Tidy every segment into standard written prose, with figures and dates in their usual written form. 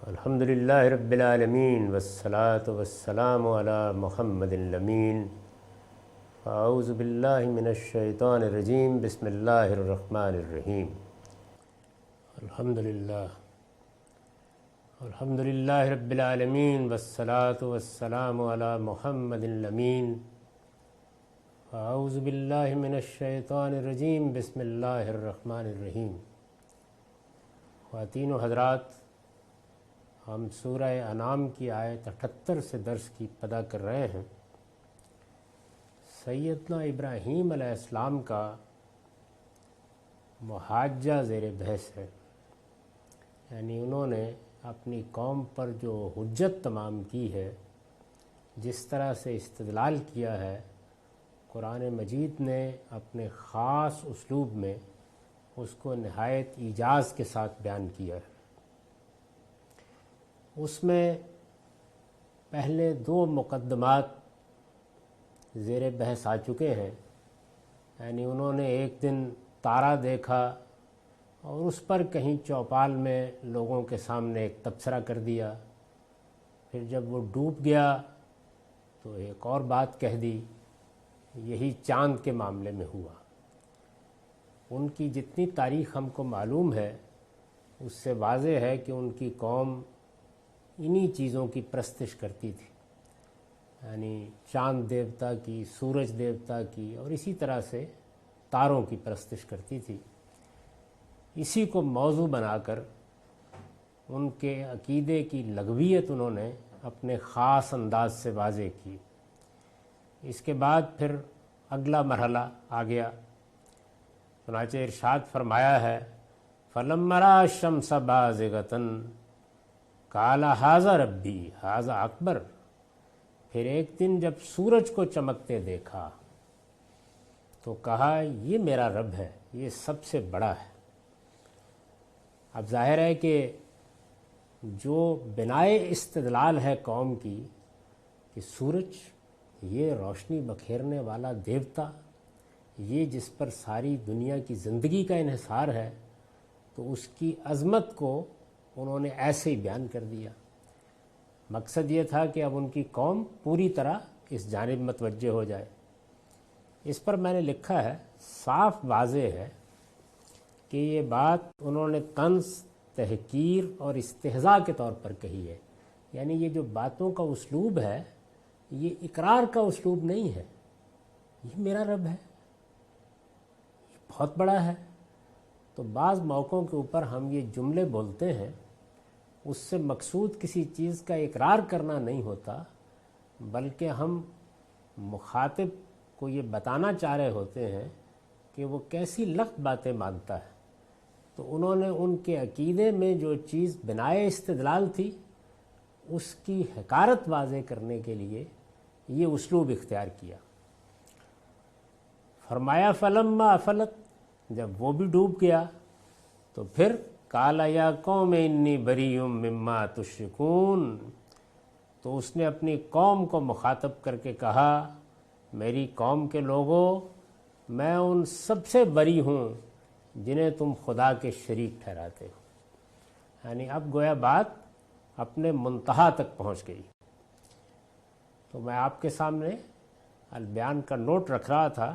الحمد للہ رب العالمین والصلاة والسلام علی محمد الامین اعوذ باللہ من الشیطان الرجیم بسم اللہ الرحمن الرحیم الحمد للہ رب العالمین والصلاة والسلام علی محمد الامین اعوذ باللہ من الشیطان الرجیم بسم اللہ الرحمن الرحیم۔ خواتین و حضرات، ہم سورہ انعام کی آیت 78 سے درس کی ابتدا کر رہے ہیں۔ سیدنا ابراہیم علیہ السلام کا محاجہ زیر بحث ہے، یعنی انہوں نے اپنی قوم پر جو حجت تمام کی ہے، جس طرح سے استدلال کیا ہے، قرآن مجید نے اپنے خاص اسلوب میں اس کو نہایت ایجاز کے ساتھ بیان کیا ہے۔ اس میں پہلے دو مقدمات زیر بحث آ چکے ہیں، یعنی انہوں نے ایک دن تارا دیکھا اور اس پر کہیں چوپال میں لوگوں کے سامنے ایک تبصرہ کر دیا، پھر جب وہ ڈوب گیا تو ایک اور بات کہہ دی۔ یہی چاند کے معاملے میں ہوا۔ ان کی جتنی تاریخ ہم کو معلوم ہے اس سے واضح ہے کہ ان کی قوم انہی چیزوں کی پرستش کرتی تھی، یعنی چاند دیوتا کی، سورج دیوتا کی، اور اسی طرح سے تاروں کی پرستش کرتی تھی۔ اسی کو موضوع بنا کر ان کے عقیدے کی لغویت انہوں نے اپنے خاص انداز سے واضح کی۔ اس کے بعد پھر اگلا مرحلہ آ گیا، چنانچہ ارشاد فرمایا ہے فَلَمَّا رَأَى الشَّمْسَ بَازِغَةً قَالَ هَٰذَا رَبِّي هَٰذَا اکبر۔ پھر ایک دن جب سورج کو چمکتے دیکھا تو کہا یہ میرا رب ہے، یہ سب سے بڑا ہے۔ اب ظاہر ہے کہ جو بنائے استدلال ہے قوم کی کہ سورج یہ روشنی بکھیرنے والا دیوتا، یہ جس پر ساری دنیا کی زندگی کا انحصار ہے، تو اس کی عظمت کو انہوں نے ایسے ہی بیان کر دیا۔ مقصد یہ تھا کہ اب ان کی قوم پوری طرح اس جانب متوجہ ہو جائے۔ اس پر میں نے لکھا ہے، صاف واضح ہے کہ یہ بات انہوں نے طنز، تحقیر اور استہزاء کے طور پر کہی ہے، یعنی یہ جو باتوں کا اسلوب ہے یہ اقرار کا اسلوب نہیں ہے۔ یہ میرا رب ہے، یہ بہت بڑا ہے۔ تو بعض موقعوں کے اوپر ہم یہ جملے بولتے ہیں، اس سے مقصود کسی چیز کا اقرار کرنا نہیں ہوتا، بلکہ ہم مخاطب کو یہ بتانا چاہ رہے ہوتے ہیں کہ وہ کیسی لغت باتیں مانتا ہے۔ تو انہوں نے ان کے عقیدے میں جو چیز بنائے استدلال تھی، اس کی حقارت واضح کرنے کے لیے یہ اسلوب اختیار کیا۔ فرمایا فَلَمَّا أَفَلَتْ، جب وہ بھی ڈوب گیا تو پھر قَالَ يَا قَوْمِ إِنِّي بَرِيٌّ مِّمَّا تُشْرِكُونَ، تو اس نے اپنی قوم کو مخاطب کر کے کہا میری قوم کے لوگوں، میں ان سب سے بری ہوں جنہیں تم خدا کے شریک ٹھہراتے ہو۔ یعنی اب گویا بات اپنے منتہا تک پہنچ گئی۔ تو میں آپ کے سامنے البیان کا نوٹ رکھ رہا تھا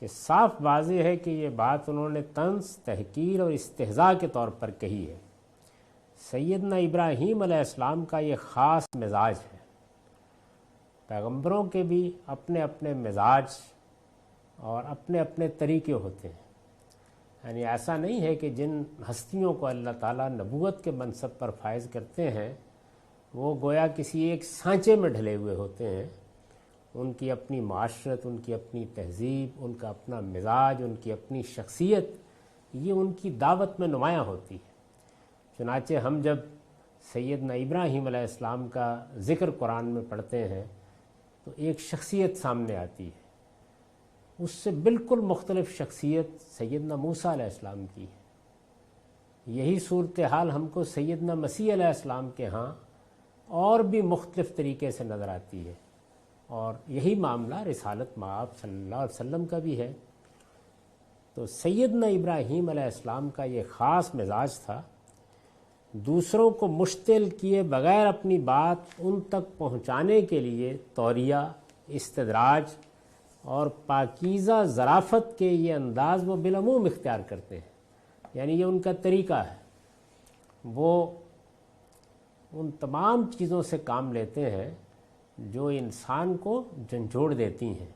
کہ صاف واضح ہے کہ یہ بات انہوں نے طنز، تحقیر اور استہزاء کے طور پر کہی ہے۔ سیدنا ابراہیم علیہ السلام کا یہ خاص مزاج ہے۔ پیغمبروں کے بھی اپنے اپنے مزاج اور اپنے اپنے طریقے ہوتے ہیں، یعنی ایسا نہیں ہے کہ جن ہستیوں کو اللہ تعالیٰ نبوت کے منصب پر فائز کرتے ہیں وہ گویا کسی ایک سانچے میں ڈھلے ہوئے ہوتے ہیں۔ ان کی اپنی معاشرت، ان کی اپنی تہذیب، ان کا اپنا مزاج، ان کی اپنی شخصیت، یہ ان کی دعوت میں نمایاں ہوتی ہے۔ چنانچہ ہم جب سیدنا ابراہیم علیہ السلام کا ذکر قرآن میں پڑھتے ہیں تو ایک شخصیت سامنے آتی ہے، اس سے بالکل مختلف شخصیت سیدنا موسیٰ علیہ السلام کی ہے۔ یہی صورتحال ہم کو سیدنا مسیح علیہ السلام کے ہاں اور بھی مختلف طریقے سے نظر آتی ہے، اور یہی معاملہ رسالت مآب صلی اللہ علیہ وسلم کا بھی ہے۔ تو سیدنا ابراہیم علیہ السلام کا یہ خاص مزاج تھا دوسروں کو مشتعل کیے بغیر اپنی بات ان تک پہنچانے کے لیے توریہ، استدراج اور پاکیزہ ظرافت کے یہ انداز وہ بالعموم اختیار کرتے ہیں. یعنی یہ ان کا طریقہ ہے. وہ ان تمام چیزوں سے کام لیتے ہیں جو انسان کو جھنجھوڑ دیتی ہیں،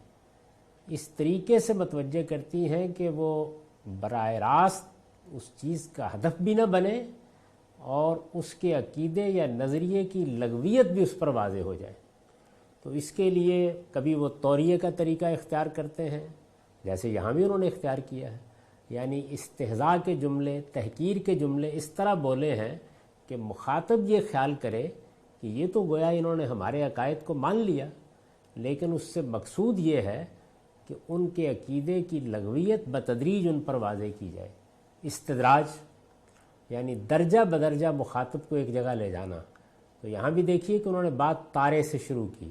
اس طریقے سے متوجہ کرتی ہیں کہ وہ براہ راست اس چیز کا ہدف بھی نہ بنے اور اس کے عقیدے یا نظریے کی لغویت بھی اس پر واضح ہو جائے. تو اس کے لیے کبھی وہ توریہ کا طریقہ اختیار کرتے ہیں، جیسے یہاں بھی انہوں نے اختیار کیا ہے. یعنی استہزاء کے جملے، تحقیر کے جملے اس طرح بولے ہیں کہ مخاطب یہ خیال کرے کہ یہ تو گویا انہوں نے ہمارے عقائد کو مان لیا، لیکن اس سے مقصود یہ ہے کہ ان کے عقیدے کی لغویت بتدریج ان پر واضح کی جائے. استدراج یعنی درجہ بدرجہ مخاطب کو ایک جگہ لے جانا. تو یہاں بھی دیکھیے کہ انہوں نے بات تارے سے شروع کی،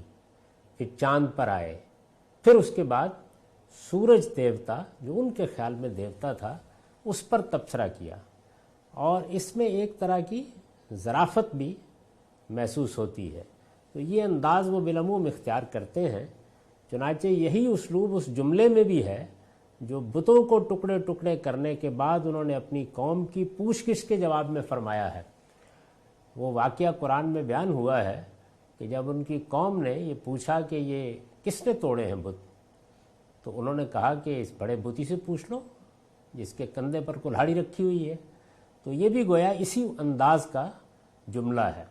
پھر چاند پر آئے، پھر اس کے بعد سورج دیوتا جو ان کے خیال میں دیوتا تھا اس پر تبصرہ کیا، اور اس میں ایک طرح کی ظرافت بھی محسوس ہوتی ہے. تو یہ انداز وہ بالعموم اختیار کرتے ہیں. چنانچہ یہی اسلوب اس جملے میں بھی ہے جو بتوں کو ٹکڑے ٹکڑے کرنے کے بعد انہوں نے اپنی قوم کی پوچھ گچھ کے جواب میں فرمایا ہے. وہ واقعہ قرآن میں بیان ہوا ہے کہ جب ان کی قوم نے یہ پوچھا کہ یہ کس نے توڑے ہیں بت، تو انہوں نے کہا کہ اس بڑے بتی سے پوچھ لو جس کے کندھے پر کلہاڑی رکھی ہوئی ہے. تو یہ بھی گویا اسی انداز کا جملہ ہے.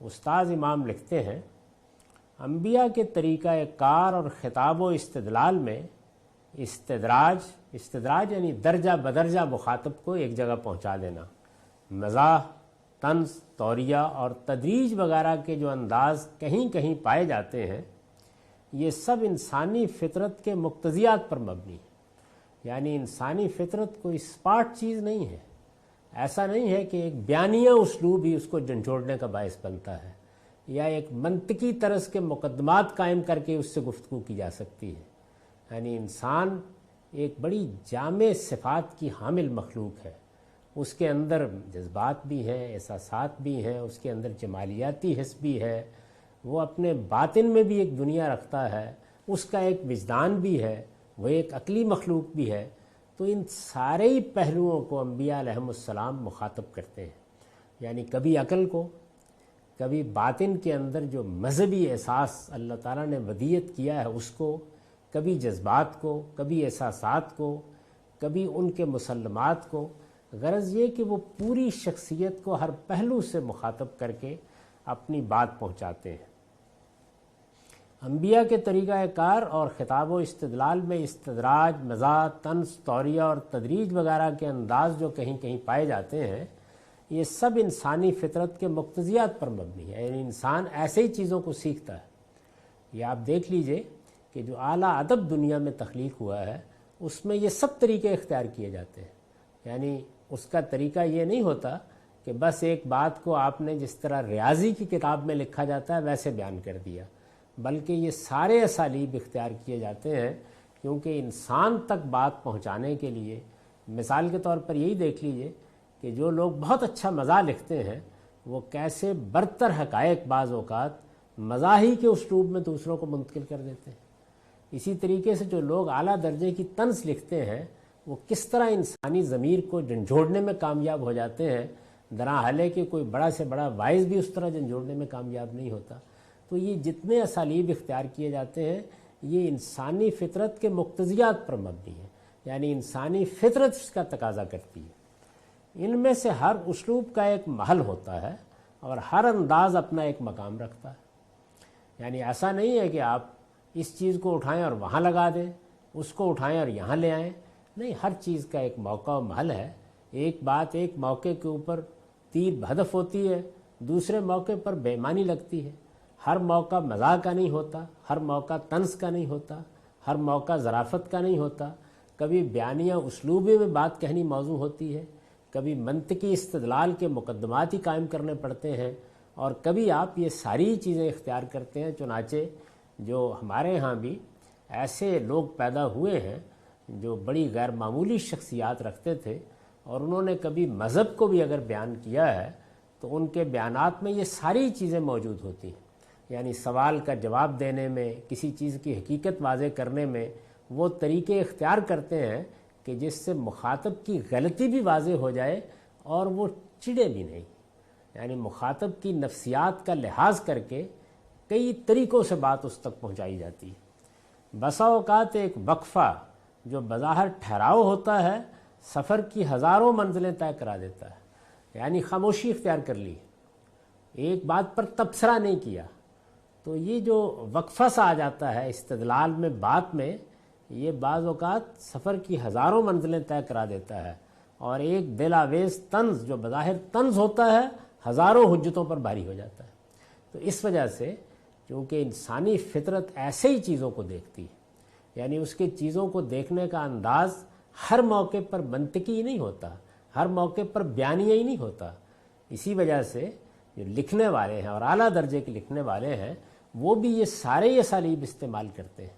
استاذ امام لکھتے ہیں، انبیاء کے طریقہ کار اور خطاب و استدلال میں استدراج یعنی درجہ بدرجہ مخاطب کو ایک جگہ پہنچا دینا، مزاح، طنز، توریہ اور تدریج وغیرہ کے جو انداز کہیں کہیں پائے جاتے ہیں، یہ سب انسانی فطرت کے مقتضیات پر مبنی ہے. یعنی انسانی فطرت کوئی اسپاٹ چیز نہیں ہے. ایسا نہیں ہے کہ ایک بیانیہ اسلوب ہی اس کو جھنجھوڑنے کا باعث بنتا ہے، یا ایک منطقی طرز کے مقدمات قائم کر کے اس سے گفتگو کی جا سکتی ہے. یعنی انسان ایک بڑی جامع صفات کی حامل مخلوق ہے. اس کے اندر جذبات بھی ہیں، احساسات بھی ہیں، اس کے اندر جمالیاتی حس بھی ہے، وہ اپنے باطن میں بھی ایک دنیا رکھتا ہے، اس کا ایک وجدان بھی ہے، وہ ایک عقلی مخلوق بھی ہے. تو ان سارے ہی پہلوؤں کو انبیاء علیہم السلام مخاطب کرتے ہیں. یعنی کبھی عقل کو، کبھی باطن کے اندر جو مذہبی احساس اللہ تعالیٰ نے ودیت کیا ہے اس کو، کبھی جذبات کو، کبھی احساسات کو، کبھی ان کے مسلمات کو. غرض یہ کہ وہ پوری شخصیت کو ہر پہلو سے مخاطب کر کے اپنی بات پہنچاتے ہیں. انبیاء کے طریقہ کار اور خطاب و استدلال میں استدراج، مزاح، طنز، توریہ اور تدریج وغیرہ کے انداز جو کہیں کہیں پائے جاتے ہیں، یہ سب انسانی فطرت کے مقتضیات پر مبنی ہے. یعنی انسان ایسے ہی چیزوں کو سیکھتا ہے. یہ آپ دیکھ لیجئے کہ جو اعلیٰ ادب دنیا میں تخلیق ہوا ہے اس میں یہ سب طریقے اختیار کیے جاتے ہیں. یعنی اس کا طریقہ یہ نہیں ہوتا کہ بس ایک بات کو آپ نے جس طرح ریاضی کی کتاب میں لکھا جاتا ہے ویسے بیان کر دیا، بلکہ یہ سارے اسالیب اختیار کیے جاتے ہیں کیونکہ انسان تک بات پہنچانے کے لیے. مثال کے طور پر یہی دیکھ لیجئے کہ جو لوگ بہت اچھا مزاح لکھتے ہیں وہ کیسے برتر حقائق بعض اوقات مزاحی کے اسلوب میں دوسروں کو منتقل کر دیتے ہیں. اسی طریقے سے جو لوگ اعلیٰ درجے کی طنز لکھتے ہیں وہ کس طرح انسانی ضمیر کو جھنجھوڑنے میں کامیاب ہو جاتے ہیں، درحالے کہ کوئی بڑا سے بڑا واعظ بھی اس طرح جھنجھوڑنے میں کامیاب نہیں ہوتا. تو یہ جتنے اسالیب اختیار کیے جاتے ہیں یہ انسانی فطرت کے مقتضیات پر مبنی ہے. یعنی انسانی فطرت اس کا تقاضا کرتی ہے. ان میں سے ہر اسلوب کا ایک محل ہوتا ہے اور ہر انداز اپنا ایک مقام رکھتا ہے. یعنی ایسا نہیں ہے کہ آپ اس چیز کو اٹھائیں اور وہاں لگا دیں، اس کو اٹھائیں اور یہاں لے آئیں. نہیں، ہر چیز کا ایک موقع و محل ہے. ایک بات ایک موقع کے اوپر تیر ہدف ہوتی ہے، دوسرے موقع پر بے معنی لگتی ہے. ہر موقع مزاح کا نہیں ہوتا، ہر موقع طنز کا نہیں ہوتا، ہر موقع ظرافت کا نہیں ہوتا. کبھی بیانیہ اسلوبی میں بات کہنی موضوع ہوتی ہے، کبھی منطقی استدلال کے مقدمات ہی قائم کرنے پڑتے ہیں، اور کبھی آپ یہ ساری چیزیں اختیار کرتے ہیں. چنانچہ جو ہمارے ہاں بھی ایسے لوگ پیدا ہوئے ہیں جو بڑی غیر معمولی شخصیات رکھتے تھے، اور انہوں نے کبھی مذہب کو بھی اگر بیان کیا ہے تو ان کے بیانات میں یہ ساری چیزیں موجود ہوتی ہیں، یعنی سوال کا جواب دینے میں، کسی چیز کی حقیقت واضح کرنے میں وہ طریقے اختیار کرتے ہیں کہ جس سے مخاطب کی غلطی بھی واضح ہو جائے اور وہ چڑے بھی نہیں، یعنی مخاطب کی نفسیات کا لحاظ کر کے کئی طریقوں سے بات اس تک پہنچائی جاتی ہے۔ بسا اوقات ایک وقفہ جو بظاہر ٹھہراؤ ہوتا ہے سفر کی ہزاروں منزلیں طے کرا دیتا ہے، یعنی خاموشی اختیار کر لی، ایک بات پر تبصرہ نہیں کیا، تو یہ جو وقفہ سا آ جاتا ہے استدلال میں بات میں، یہ بعض اوقات سفر کی ہزاروں منزلیں طے کرا دیتا ہے، اور ایک دل آویز طنز جو بظاہر طنز ہوتا ہے ہزاروں حجتوں پر بھاری ہو جاتا ہے۔ تو اس وجہ سے چونکہ انسانی فطرت ایسے ہی چیزوں کو دیکھتی ہے، یعنی اس کے چیزوں کو دیکھنے کا انداز ہر موقع پر منطقی نہیں ہوتا، ہر موقع پر بیانیہ ہی نہیں ہوتا، اسی وجہ سے جو لکھنے والے ہیں اور اعلیٰ درجے کے لکھنے والے ہیں وہ بھی یہ سارے اسالیب استعمال کرتے ہیں۔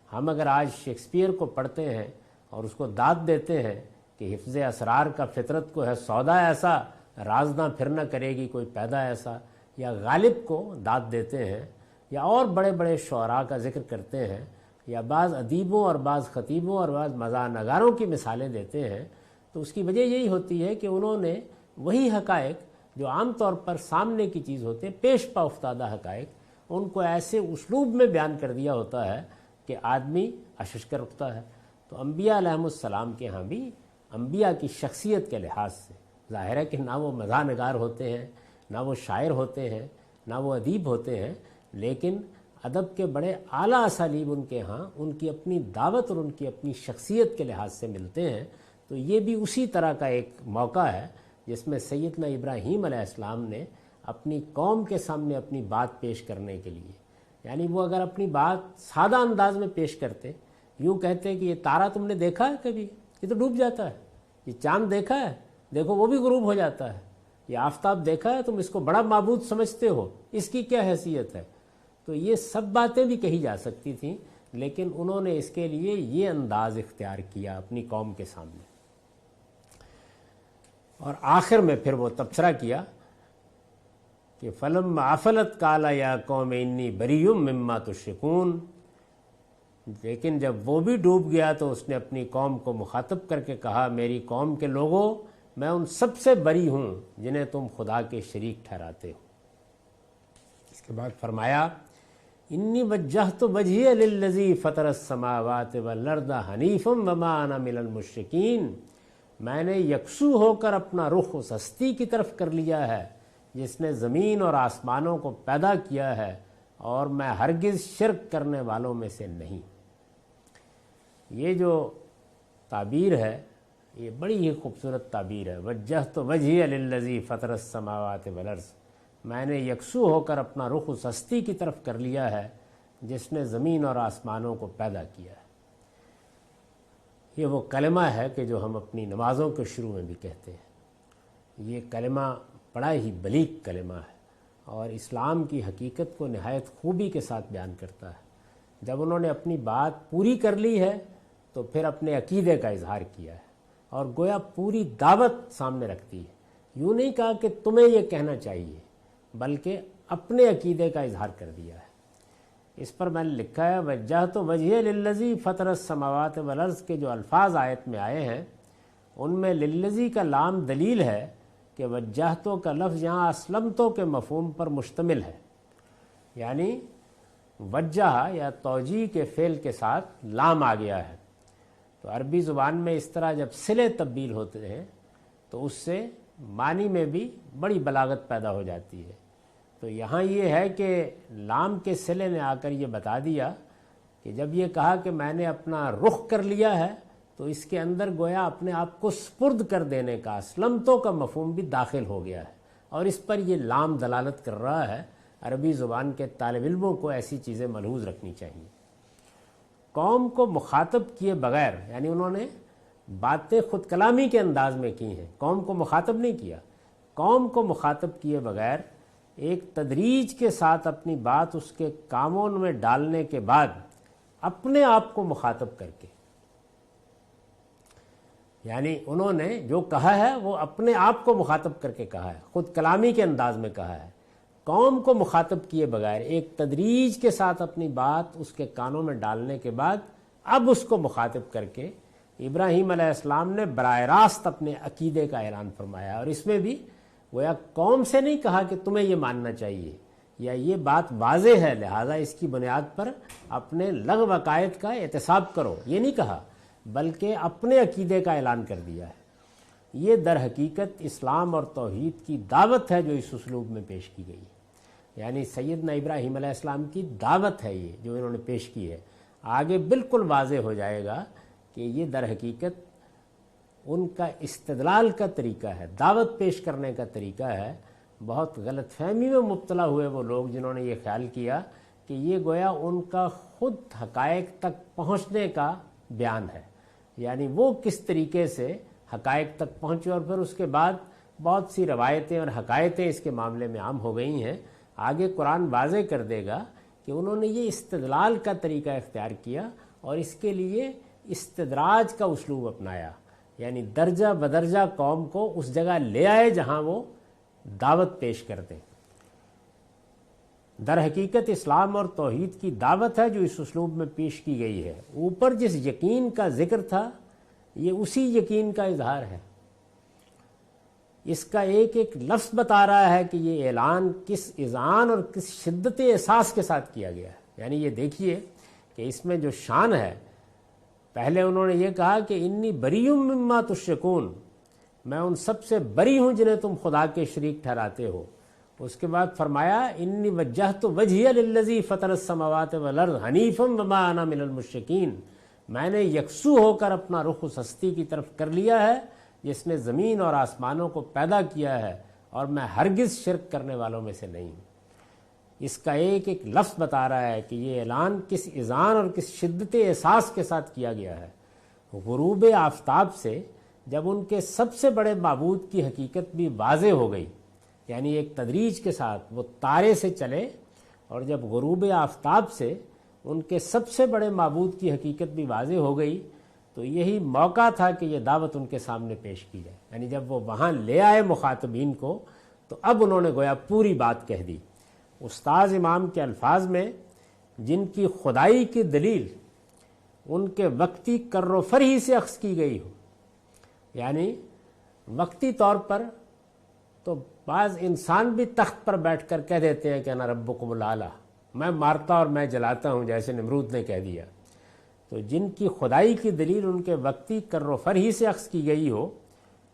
ہم اگر آج شیکسپیئر کو پڑھتے ہیں اور اس کو داد دیتے ہیں کہ حفظ اسرار کا فطرت کو ہے سودا ایسا، راز نہ پھر نہ کرے گی کوئی پیدا ایسا، یا غالب کو داد دیتے ہیں، یا اور بڑے بڑے شعراء کا ذکر کرتے ہیں، یا بعض ادیبوں اور بعض خطیبوں اور بعض مزاح نگاروں کی مثالیں دیتے ہیں، تو اس کی وجہ یہی ہوتی ہے کہ انہوں نے وہی حقائق جو عام طور پر سامنے کی چیز ہوتے ہیں، پیش پا افتادہ حقائق، ان کو ایسے اسلوب میں بیان کر دیا ہوتا ہے کہ آدمی اشش کر اٹھتا ہے۔ تو انبیاء علیہم السلام کے ہاں بھی انبیاء کی شخصیت کے لحاظ سے ظاہر ہے کہ نہ وہ مزاح نگار ہوتے ہیں، نہ وہ شاعر ہوتے ہیں، نہ وہ ادیب ہوتے ہیں، لیکن ادب کے بڑے اعلیٰ اسالیب ان کے ہاں ان کی اپنی دعوت اور ان کی اپنی شخصیت کے لحاظ سے ملتے ہیں۔ تو یہ بھی اسی طرح کا ایک موقع ہے جس میں سیدنا ابراہیم علیہ السلام نے اپنی قوم کے سامنے اپنی بات پیش کرنے کے لیے، یعنی وہ اگر اپنی بات سادہ انداز میں پیش کرتے، یوں کہتے کہ یہ تارا تم نے دیکھا ہے کبھی؟ یہ تو ڈوب جاتا ہے۔ یہ چاند دیکھا ہے؟ دیکھو وہ بھی غروب ہو جاتا ہے۔ یہ آفتاب دیکھا ہے؟ تم اس کو بڑا معبود سمجھتے ہو، اس کی کیا حیثیت ہے؟ تو یہ سب باتیں بھی کہی جا سکتی تھیں، لیکن انہوں نے اس کے لیے یہ انداز اختیار کیا اپنی قوم کے سامنے، اور آخر میں پھر وہ تبصرہ کیا کہ فلم عفلت قال یا قوم انی بریء مما تشرکون، لیکن جب وہ بھی ڈوب گیا تو اس نے اپنی قوم کو مخاطب کر کے کہا میری قوم کے لوگوں میں ان سب سے بری ہوں جنہیں تم خدا کے شریک ٹھہراتے ہو۔ اس کے بعد فرمایا انی وجہت وجہی للذی فطر السماوات والارض حنیفا وما انا من المشرکین، میں نے یکسو ہو کر اپنا رخ اس ہستی کی طرف کر لیا ہے جس نے زمین اور آسمانوں کو پیدا کیا ہے، اور میں ہرگز شرک کرنے والوں میں سے نہیں۔ یہ جو تعبیر ہے یہ بڑی ہی خوبصورت تعبیر ہے، وجہت وجہی للذی فطر السماوات والارض، میں نے یکسو ہو کر اپنا رخ اس ہستی کی طرف کر لیا ہے جس نے زمین اور آسمانوں کو پیدا کیا ہے۔ یہ وہ کلمہ ہے کہ جو ہم اپنی نمازوں کے شروع میں بھی کہتے ہیں۔ یہ کلمہ بڑا ہی بلیغ کلمہ ہے اور اسلام کی حقیقت کو نہایت خوبی کے ساتھ بیان کرتا ہے۔ جب انہوں نے اپنی بات پوری کر لی ہے تو پھر اپنے عقیدے کا اظہار کیا ہے اور گویا پوری دعوت سامنے رکھتی ہے۔ یوں نہیں کہا کہ تمہیں یہ کہنا چاہیے، بلکہ اپنے عقیدے کا اظہار کر دیا ہے۔ اس پر میں نے لکھا ہے وجہت وجہی للذی فطر السماوات والارض کے جو الفاظ آیت میں آئے ہیں ان میں للذی کا لام دلیل ہے کہ وجہتوں کا لفظ یہاں اسلمتوں کے مفہوم پر مشتمل ہے، یعنی وجہ یا توجیہ کے فعل کے ساتھ لام آ گیا ہے۔ تو عربی زبان میں اس طرح جب صلے تبدیل ہوتے ہیں تو اس سے معنی میں بھی بڑی بلاغت پیدا ہو جاتی ہے۔ تو یہاں یہ ہے کہ لام کے صلے نے آ کر یہ بتا دیا کہ جب یہ کہا کہ میں نے اپنا رخ کر لیا ہے تو اس کے اندر گویا اپنے آپ کو سپرد کر دینے کا اسلمتوں کا مفہوم بھی داخل ہو گیا ہے، اور اس پر یہ لام دلالت کر رہا ہے۔ عربی زبان کے طالب علموں کو ایسی چیزیں ملحوظ رکھنی چاہیے۔ قوم کو مخاطب کیے بغیر، یعنی انہوں نے باتیں خود کلامی کے انداز میں کی ہیں، قوم کو مخاطب نہیں کیا، قوم کو مخاطب کیے بغیر ایک تدریج کے ساتھ اپنی بات اس کے کاموں میں ڈالنے کے بعد اپنے آپ کو مخاطب کر کے، یعنی انہوں نے جو کہا ہے وہ اپنے آپ کو مخاطب کر کے کہا ہے، خود کلامی کے انداز میں کہا ہے، قوم کو مخاطب کیے بغیر ایک تدریج کے ساتھ اپنی بات اس کے کانوں میں ڈالنے کے بعد اب اس کو مخاطب کر کے ابراہیم علیہ السلام نے براہ راست اپنے عقیدے کا اعلان فرمایا، اور اس میں بھی گویا قوم سے نہیں کہا کہ تمہیں یہ ماننا چاہیے یا یہ بات واضح ہے لہذا اس کی بنیاد پر اپنے لغو عقائد کا احتساب کرو، یہ نہیں کہا، بلکہ اپنے عقیدے کا اعلان کر دیا ہے۔ یہ در حقیقت اسلام اور توحید کی دعوت ہے جو اس اسلوب میں پیش کی گئی ہے، یعنی سیدنا ابراہیم علیہ السلام کی دعوت ہے یہ جو انہوں نے پیش کی ہے۔ آگے بالکل واضح ہو جائے گا کہ یہ در حقیقت ان کا استدلال کا طریقہ ہے، دعوت پیش کرنے کا طریقہ ہے۔ بہت غلط فہمی میں مبتلا ہوئے وہ لوگ جنہوں نے یہ خیال کیا کہ یہ گویا ان کا خود حقائق تک پہنچنے کا بیان ہے، یعنی وہ کس طریقے سے حقائق تک پہنچے، اور پھر اس کے بعد بہت سی روایتیں اور حقائقیں اس کے معاملے میں عام ہو گئی ہیں۔ آگے قرآن واضح کر دے گا کہ انہوں نے یہ استدلال کا طریقہ اختیار کیا اور اس کے لیے استدراج کا اسلوب اپنایا، یعنی درجہ بدرجہ قوم کو اس جگہ لے آئے جہاں وہ دعوت پیش کرتے۔ در حقیقت اسلام اور توحید کی دعوت ہے جو اس اسلوب میں پیش کی گئی ہے۔ اوپر جس یقین کا ذکر تھا یہ اسی یقین کا اظہار ہے، اس کا ایک ایک لفظ بتا رہا ہے کہ یہ اعلان کس اذعان اور کس شدت احساس کے ساتھ کیا گیا ہے۔ یعنی یہ دیکھیے کہ اس میں جو شان ہے، پہلے انہوں نے یہ کہا کہ انی بری مما تشرکون، میں ان سب سے بری ہوں جنہیں تم خدا کے شریک ٹھہراتے ہو۔ اس کے بعد فرمایا انی وجہت وجہی للذی فطر السماوات والارض حنیفا وما انا من المشرکین، میں نے یکسو ہو کر اپنا رخ اس ہستی کی طرف کر لیا ہے جس نے زمین اور آسمانوں کو پیدا کیا ہے، اور میں ہرگز شرک کرنے والوں میں سے نہیں ہوں۔ اس کا ایک ایک لفظ بتا رہا ہے کہ یہ اعلان کس اذعان اور کس شدت احساس کے ساتھ کیا گیا ہے۔ غروب آفتاب سے جب ان کے سب سے بڑے معبود کی حقیقت بھی واضح ہو گئی، یعنی ایک تدریج کے ساتھ وہ تارے سے چلے، اور جب غروب آفتاب سے ان کے سب سے بڑے معبود کی حقیقت بھی واضح ہو گئی تو یہی موقع تھا کہ یہ دعوت ان کے سامنے پیش کی جائے۔ یعنی جب وہ وہاں لے آئے مخاطبین کو تو اب انہوں نے گویا پوری بات کہہ دی۔ استاذ امام کے الفاظ میں جن کی خدائی کی دلیل ان کے وقتی کر و فر ہی سے اخذ کی گئی ہو، یعنی وقتی طور پر تو بعض انسان بھی تخت پر بیٹھ کر کہہ دیتے ہیں کہ انا ربکم الاعلی، میں مارتا اور میں جلاتا ہوں، جیسے نمرود نے کہہ دیا۔ تو جن کی خدائی کی دلیل ان کے وقتی کر و فر ہی سے اخذ کی گئی ہو،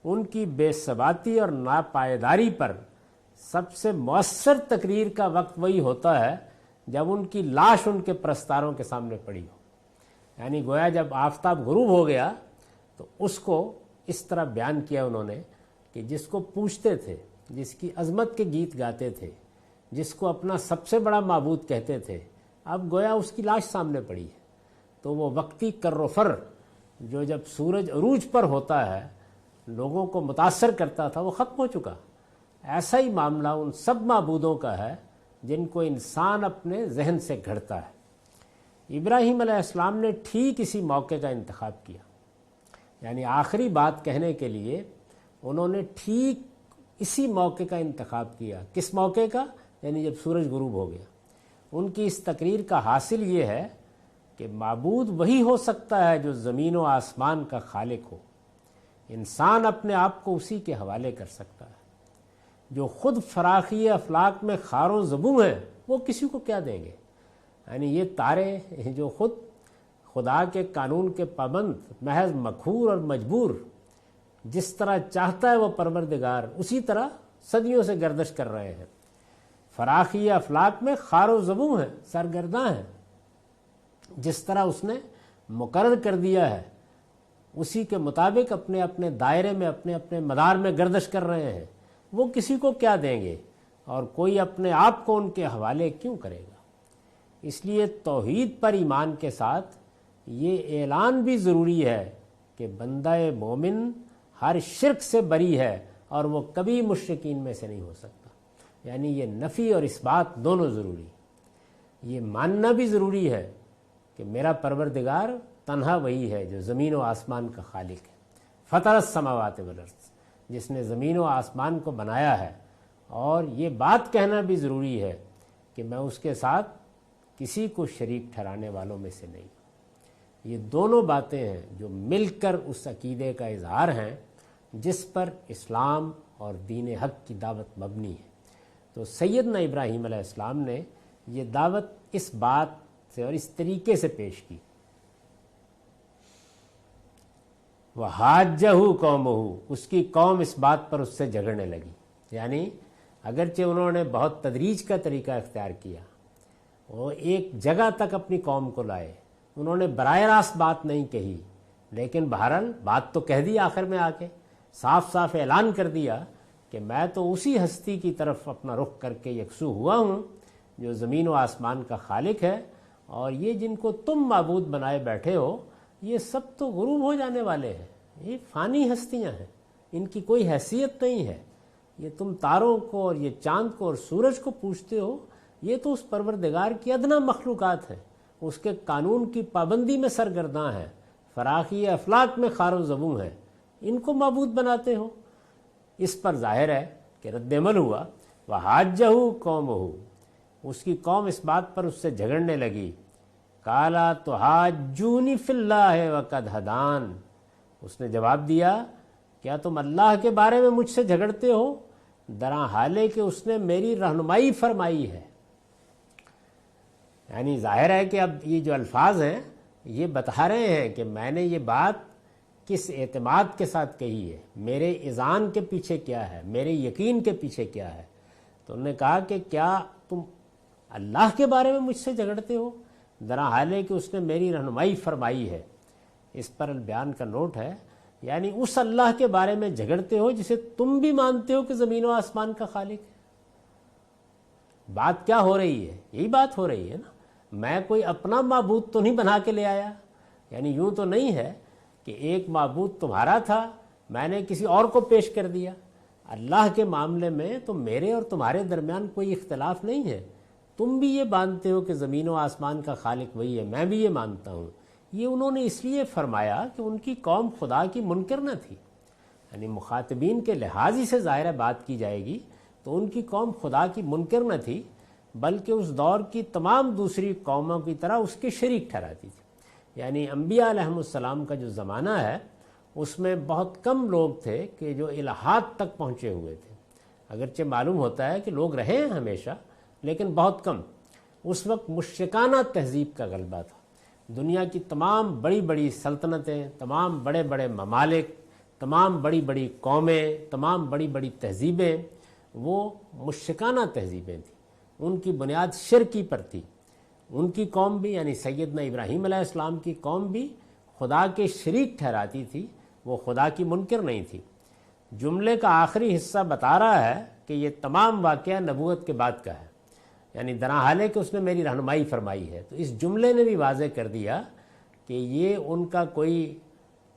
ان کی بے ثباتی اور ناپائیداری پر سب سے مؤثر تقریر کا وقت وہی ہوتا ہے جب ان کی لاش ان کے پرستاروں کے سامنے پڑی ہو۔ یعنی گویا جب آفتاب غروب ہو گیا تو اس کو اس طرح بیان کیا انہوں نے کہ جس کو پوچھتے تھے، جس کی عظمت کے گیت گاتے تھے، جس کو اپنا سب سے بڑا معبود کہتے تھے، اب گویا اس کی لاش سامنے پڑی ہے۔ تو وہ وقتی کر و فر جو جب سورج عروج پر ہوتا ہے لوگوں کو متاثر کرتا تھا وہ ختم ہو چکا۔ ایسا ہی معاملہ ان سب معبودوں کا ہے جن کو انسان اپنے ذہن سے گھڑتا ہے۔ ابراہیم علیہ السلام نے ٹھیک اسی موقع کا انتخاب کیا، یعنی آخری بات کہنے کے لیے انہوں نے ٹھیک اسی موقع کا انتخاب کیا۔ کس موقع کا؟ یعنی جب سورج غروب ہو گیا۔ ان کی اس تقریر کا حاصل یہ ہے کہ معبود وہی ہو سکتا ہے جو زمین و آسمان کا خالق ہو، انسان اپنے آپ کو اسی کے حوالے کر سکتا ہے۔ جو خود فراخی افلاک میں خار و زبوں ہیں وہ کسی کو کیا دیں گے؟ یعنی یہ تارے جو خود خدا کے قانون کے پابند، محض مقہور اور مجبور، جس طرح چاہتا ہے وہ پروردگار اسی طرح صدیوں سے گردش کر رہے ہیں، فراخی افلاک میں خار و زبوں ہیں، سرگرداں ہیں، جس طرح اس نے مقرر کر دیا ہے اسی کے مطابق اپنے اپنے دائرے میں اپنے اپنے مدار میں گردش کر رہے ہیں، وہ کسی کو کیا دیں گے اور کوئی اپنے آپ کو ان کے حوالے کیوں کرے گا؟ اس لیے توحید پر ایمان کے ساتھ یہ اعلان بھی ضروری ہے کہ بندہ مومن ہر شرک سے بری ہے اور وہ کبھی مشرکین میں سے نہیں ہو سکتا۔ یعنی یہ نفی اور اثبات دونوں ضروری، یہ ماننا بھی ضروری ہے کہ میرا پروردگار تنہا وہی ہے جو زمین و آسمان کا خالق ہے۔ فطر السماوات والارض، جس نے زمین و آسمان کو بنایا ہے۔ اور یہ بات کہنا بھی ضروری ہے کہ میں اس کے ساتھ کسی کو شریک ٹھہرانے والوں میں سے نہیں۔ یہ دونوں باتیں ہیں جو مل کر اس عقیدے کا اظہار ہیں جس پر اسلام اور دین حق کی دعوت مبنی ہے۔ تو سیدنا ابراہیم علیہ السلام نے یہ دعوت اس بات سے اور اس طریقے سے پیش کی۔ وَحَاجَّهُ قَوْمُهُ، اس کی قوم اس بات پر اس سے جھگڑنے لگی، یعنی اگرچہ انہوں نے بہت تدریج کا طریقہ اختیار کیا، وہ ایک جگہ تک اپنی قوم کو لائے، انہوں نے براہ راست بات نہیں کہی، لیکن بہرحال بات تو کہہ دی، آخر میں آ کے صاف صاف اعلان کر دیا کہ میں تو اسی ہستی کی طرف اپنا رخ کر کے یکسو ہوا ہوں جو زمین و آسمان کا خالق ہے، اور یہ جن کو تم معبود بنائے بیٹھے ہو یہ سب تو غروب ہو جانے والے ہیں، یہ فانی ہستیاں ہیں، ان کی کوئی حیثیت نہیں ہے۔ یہ تم تاروں کو اور یہ چاند کو اور سورج کو پوچھتے ہو، یہ تو اس پروردگار کی ادنا مخلوقات ہیں، اس کے قانون کی پابندی میں سرگرداں ہیں، فراخی افلاک میں خار و زبوں ہیں، ان کو معبود بناتے ہو۔ اس پر ظاہر ہے کہ رد عمل ہوا، وَحَاجَّهُ قَوْمُهُ، اس کی قوم اس بات پر اس سے جھگڑنے لگی، قَالَ تُحَاجُّونِي فِي اللَّهِ وَقَدْ هَدَانِ، اس نے جواب دیا کیا تم اللہ کے بارے میں مجھ سے جھگڑتے ہو درا حالے کہ اس نے میری رہنمائی فرمائی ہے۔ یعنی ظاہر ہے کہ اب یہ جو الفاظ ہیں یہ بتا رہے ہیں کہ میں نے یہ بات کس اعتماد کے ساتھ کہی ہے، میرے اذعان کے پیچھے کیا ہے، میرے یقین کے پیچھے کیا ہے۔ تو انہوں نے کہا کہ کیا تم اللہ کے بارے میں مجھ سے جھگڑتے ہو درا حالے کہ اس نے میری رہنمائی فرمائی ہے۔ اس پر البیان کا نوٹ ہے، یعنی اس اللہ کے بارے میں جھگڑتے ہو جسے تم بھی مانتے ہو کہ زمین و آسمان کا خالق ہے۔ بات کیا ہو رہی ہے؟ یہی بات ہو رہی ہے نا، میں کوئی اپنا معبود تو نہیں بنا کے لے آیا، یعنی یوں تو نہیں ہے کہ ایک معبود تمہارا تھا میں نے کسی اور کو پیش کر دیا۔ اللہ کے معاملے میں تو میرے اور تمہارے درمیان کوئی اختلاف نہیں ہے، تم بھی یہ مانتے ہو کہ زمین و آسمان کا خالق وہی ہے، میں بھی یہ مانتا ہوں۔ یہ انہوں نے اس لیے فرمایا کہ ان کی قوم خدا کی منکر نہ تھی، یعنی مخاطبین کے لحاظ ہی سے ظاہر بات کی جائے گی تو ان کی قوم خدا کی منکر نہ تھی، بلکہ اس دور کی تمام دوسری قوموں کی طرح اس کے شریک ٹھہراتی تھی۔ یعنی انبیاء علیہ السلام کا جو زمانہ ہے اس میں بہت کم لوگ تھے کہ جو الہات تک پہنچے ہوئے تھے، اگرچہ معلوم ہوتا ہے کہ لوگ رہے ہیں ہمیشہ لیکن بہت کم۔ اس وقت مشرکانہ تہذیب کا غلبہ تھا، دنیا کی تمام بڑی بڑی سلطنتیں، تمام بڑے بڑے ممالک، تمام بڑی بڑی قومیں، تمام بڑی بڑی تہذیبیں وہ مشرکانہ تہذیبیں تھیں، ان کی بنیاد شرکی پر تھی۔ ان کی قوم بھی یعنی سیدنا ابراہیم علیہ السلام کی قوم بھی خدا کے شریک ٹھہراتی تھی، وہ خدا کی منکر نہیں تھی۔ جملے کا آخری حصہ بتا رہا ہے کہ یہ تمام واقعہ نبوت کے بعد کا ہے، یعنی درا حالے کہ اس نے میری رہنمائی فرمائی ہے۔ تو اس جملے نے بھی واضح کر دیا کہ یہ ان کا کوئی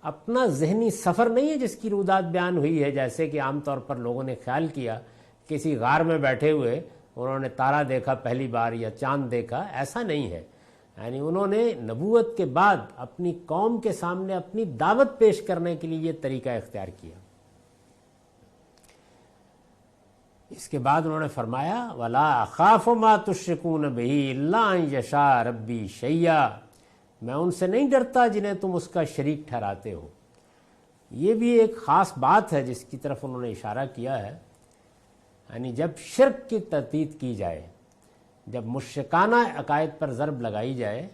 اپنا ذہنی سفر نہیں ہے جس کی رودات بیان ہوئی ہے، جیسے کہ عام طور پر لوگوں نے خیال کیا کسی غار میں بیٹھے ہوئے انہوں نے تارا دیکھا پہلی بار یا چاند دیکھا، ایسا نہیں ہے۔ یعنی انہوں نے نبوت کے بعد اپنی قوم کے سامنے اپنی دعوت پیش کرنے کے لیے یہ طریقہ اختیار کیا۔ اس کے بعد انہوں نے فرمایا وَلَا أَخَافُ مَا تُشْرِكُونَ بِهِ إِلَّا أَن يَشَاءَ رَبِّي شَيْئًا، میں ان سے نہیں ڈرتا جنہیں تم اس کا شریک ٹھہراتے ہو۔ یہ بھی ایک خاص بات ہے جس کی طرف انہوں نے اشارہ کیا ہے، یعنی جب شرک کی تردید کی جائے، جب مشرکانہ عقائد پر ضرب لگائی جائے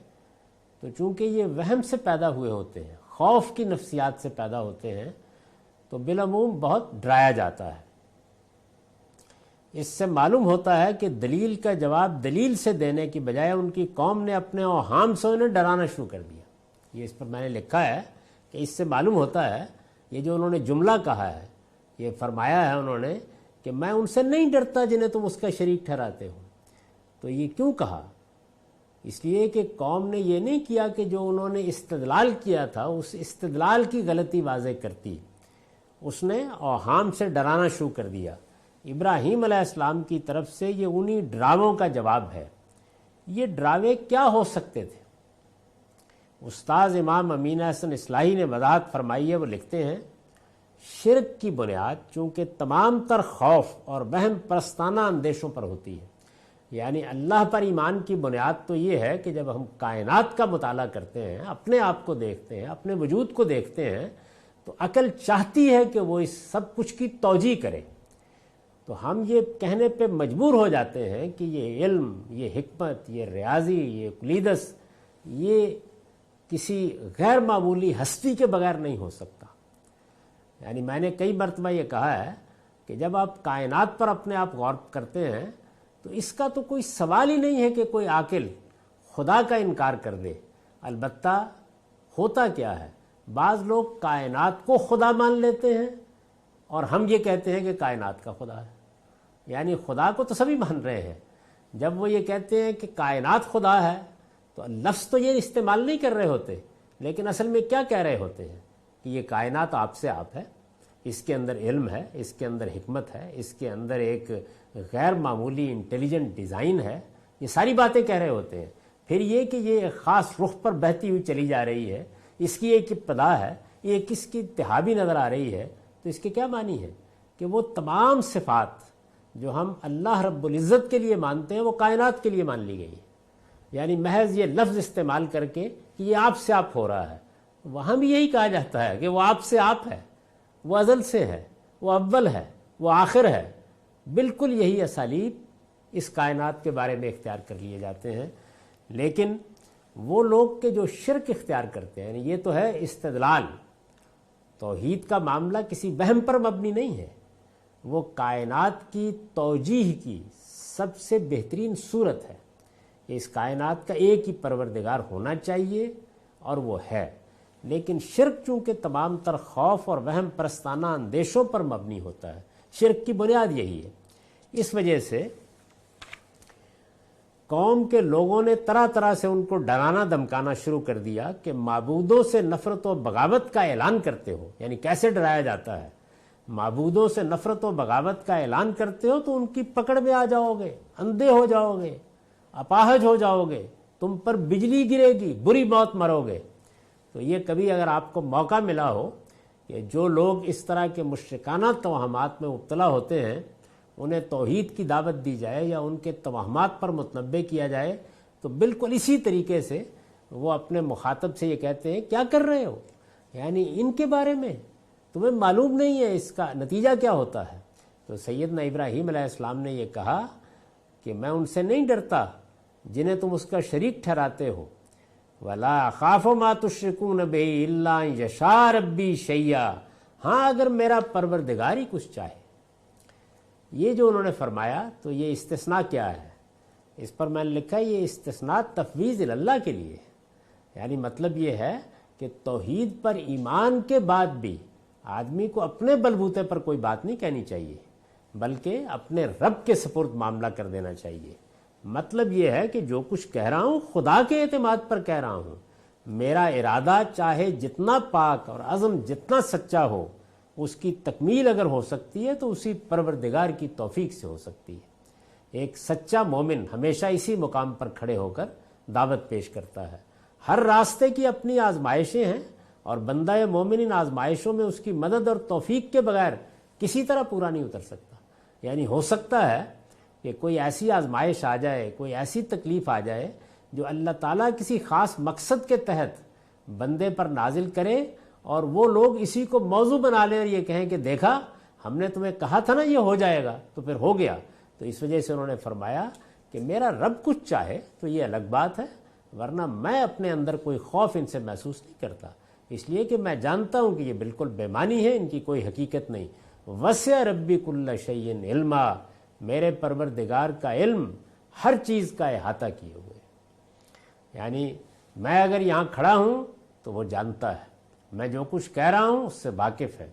تو چونکہ یہ وہم سے پیدا ہوئے ہوتے ہیں، خوف کی نفسیات سے پیدا ہوتے ہیں، تو بالعموم بہت ڈرایا جاتا ہے۔ اس سے معلوم ہوتا ہے کہ دلیل کا جواب دلیل سے دینے کی بجائے ان کی قوم نے اپنے اوہام سے انہیں ڈرانا شروع کر دیا۔ یہ اس پر میں نے لکھا ہے کہ اس سے معلوم ہوتا ہے، یہ جو انہوں نے جملہ کہا ہے، یہ فرمایا ہے انہوں نے کہ میں ان سے نہیں ڈرتا جنہیں تم اس کا شریک ٹھہراتے ہو۔ تو یہ کیوں کہا؟ اس لیے کہ قوم نے یہ نہیں کیا کہ جو انہوں نے استدلال کیا تھا اس استدلال کی غلطی واضح کرتی، اس نے اوہام سے ڈرانا شروع کر دیا۔ ابراہیم علیہ السلام کی طرف سے یہ انہی ڈراووں کا جواب ہے۔ یہ ڈراوے کیا ہو سکتے تھے؟ استاذ امام امین احسن اصلاحی نے وضاحت فرمائی ہے، وہ لکھتے ہیں شرک کی بنیاد چونکہ تمام تر خوف اور وہم پرستانہ اندیشوں پر ہوتی ہے، یعنی اللہ پر ایمان کی بنیاد تو یہ ہے کہ جب ہم کائنات کا مطالعہ کرتے ہیں، اپنے آپ کو دیکھتے ہیں، اپنے وجود کو دیکھتے ہیں، تو عقل چاہتی ہے کہ وہ اس سب کچھ کی توجیہ کرے، تو ہم یہ کہنے پہ مجبور ہو جاتے ہیں کہ یہ علم، یہ حکمت، یہ ریاضی، یہ کلیدس، یہ کسی غیر معمولی ہستی کے بغیر نہیں ہو سکتا۔ یعنی میں نے کئی مرتبہ یہ کہا ہے کہ جب آپ کائنات پر اپنے آپ غور کرتے ہیں تو اس کا تو کوئی سوال ہی نہیں ہے کہ کوئی عاقل خدا کا انکار کر دے۔ البتہ ہوتا کیا ہے، بعض لوگ کائنات کو خدا مان لیتے ہیں اور ہم یہ کہتے ہیں کہ کائنات کا خدا ہے، یعنی خدا کو تو سبھی مان رہے ہیں، جب وہ یہ کہتے ہیں کہ کائنات خدا ہے تو لفظ تو یہ استعمال نہیں کر رہے ہوتے، لیکن اصل میں کیا کہہ رہے ہوتے ہیں کہ یہ کائنات آپ سے آپ ہے، اس کے اندر علم ہے، اس کے اندر حکمت ہے، اس کے اندر ایک غیر معمولی انٹیلیجنٹ ڈیزائن ہے، یہ ساری باتیں کہہ رہے ہوتے ہیں۔ پھر یہ کہ یہ ایک خاص رخ پر بہتی ہوئی چلی جا رہی ہے، اس کی ایک ابتدا ہے، یہ کس کی انتہا بھی نظر آ رہی ہے، تو اس کے کیا معنی ہے کہ وہ تمام صفات جو ہم اللہ رب العزت کے لیے مانتے ہیں وہ کائنات کے لیے مان لی گئی ہیں، یعنی محض یہ لفظ استعمال کر کے کہ یہ آپ سے آپ ہو رہا ہے، وہاں بھی یہی کہا جاتا ہے کہ وہ آپ سے آپ ہے، وہ ازل سے ہے، وہ اول ہے، وہ آخر ہے۔ بالکل یہی اسالیب اس کائنات کے بارے میں اختیار کر لیے جاتے ہیں، لیکن وہ لوگ کہ جو شرک اختیار کرتے ہیں، یہ تو ہے استدلال، توحید کا معاملہ کسی وہم پر مبنی نہیں ہے، وہ کائنات کی توجیہ کی سب سے بہترین صورت ہے کہ اس کائنات کا ایک ہی پروردگار ہونا چاہیے اور وہ ہے، لیکن شرک چونکہ تمام تر خوف اور وہم پرستانہ اندیشوں پر مبنی ہوتا ہے، شرک کی بنیاد یہی ہے۔ اس وجہ سے قوم کے لوگوں نے طرح طرح سے ان کو ڈرانا دھمکانا شروع کر دیا کہ معبودوں سے نفرت و بغاوت کا اعلان کرتے ہو، یعنی کیسے ڈرایا جاتا ہے، معبودوں سے نفرت و بغاوت کا اعلان کرتے ہو تو ان کی پکڑ میں آ جاؤ گے، اندھے ہو جاؤ گے، اپاہج ہو جاؤ گے، تم پر بجلی گرے گی، بری موت مرو گے۔ تو یہ کبھی اگر آپ کو موقع ملا ہو کہ جو لوگ اس طرح کے مشرکانہ توہمات میں مبتلا ہوتے ہیں انہیں توحید کی دعوت دی جائے یا ان کے توہمات پر متنبہ کیا جائے تو بالکل اسی طریقے سے وہ اپنے مخاطب سے یہ کہتے ہیں کیا کر رہے ہو، یعنی ان کے بارے میں تمہیں معلوم نہیں ہے اس کا نتیجہ کیا ہوتا ہے۔ تو سیدنا ابراہیم علیہ السلام نے یہ کہا کہ میں ان سے نہیں ڈرتا جنہیں تم اس کا شریک ٹھہراتے ہو، وَلَا أَخَافُ مَا تُشْرِكُونَ بِهِ إِلَّا أَن يَشَاءَ رَبِّي شَيْئًا، ہاں اگر میرا پروردگار ہی کچھ چاہے۔ یہ جو انہوں نے فرمایا تو یہ استثناء کیا ہے، اس پر میں نے لکھا ہے یہ استثناء تفویض اللہ کے لیے ہے، یعنی مطلب یہ ہے کہ توحید پر ایمان کے بعد بھی آدمی کو اپنے بلبوتے پر کوئی بات نہیں کہنی چاہیے بلکہ اپنے رب کے سپرد معاملہ کر دینا چاہیے۔ مطلب یہ ہے کہ جو کچھ کہہ رہا ہوں خدا کے اعتماد پر کہہ رہا ہوں، میرا ارادہ چاہے جتنا پاک اور عزم جتنا سچا ہو، اس کی تکمیل اگر ہو سکتی ہے تو اسی پروردگار کی توفیق سے ہو سکتی ہے۔ ایک سچا مومن ہمیشہ اسی مقام پر کھڑے ہو کر دعوت پیش کرتا ہے۔ ہر راستے کی اپنی آزمائشیں ہیں اور بندہ مومن ان آزمائشوں میں اس کی مدد اور توفیق کے بغیر کسی طرح پورا نہیں اتر سکتا۔ یعنی ہو سکتا ہے کہ کوئی ایسی آزمائش آ جائے، کوئی ایسی تکلیف آ جائے جو اللہ تعالیٰ کسی خاص مقصد کے تحت بندے پر نازل کرے اور وہ لوگ اسی کو موضوع بنا لیں اور یہ کہیں کہ دیکھا ہم نے تمہیں کہا تھا نا یہ ہو جائے گا، تو پھر ہو گیا۔ تو اس وجہ سے انہوں نے فرمایا کہ میرا رب کچھ چاہے تو یہ الگ بات ہے، ورنہ میں اپنے اندر کوئی خوف ان سے محسوس نہیں کرتا، اس لیے کہ میں جانتا ہوں کہ یہ بالکل بے معنی ہے، ان کی کوئی حقیقت نہیں۔ وسع ربی کل شیء علما، میرے پروردگار کا علم ہر چیز کا احاطہ کیے ہوئے، یعنی میں اگر یہاں کھڑا ہوں تو وہ جانتا ہے، میں جو کچھ کہہ رہا ہوں اس سے واقف ہے،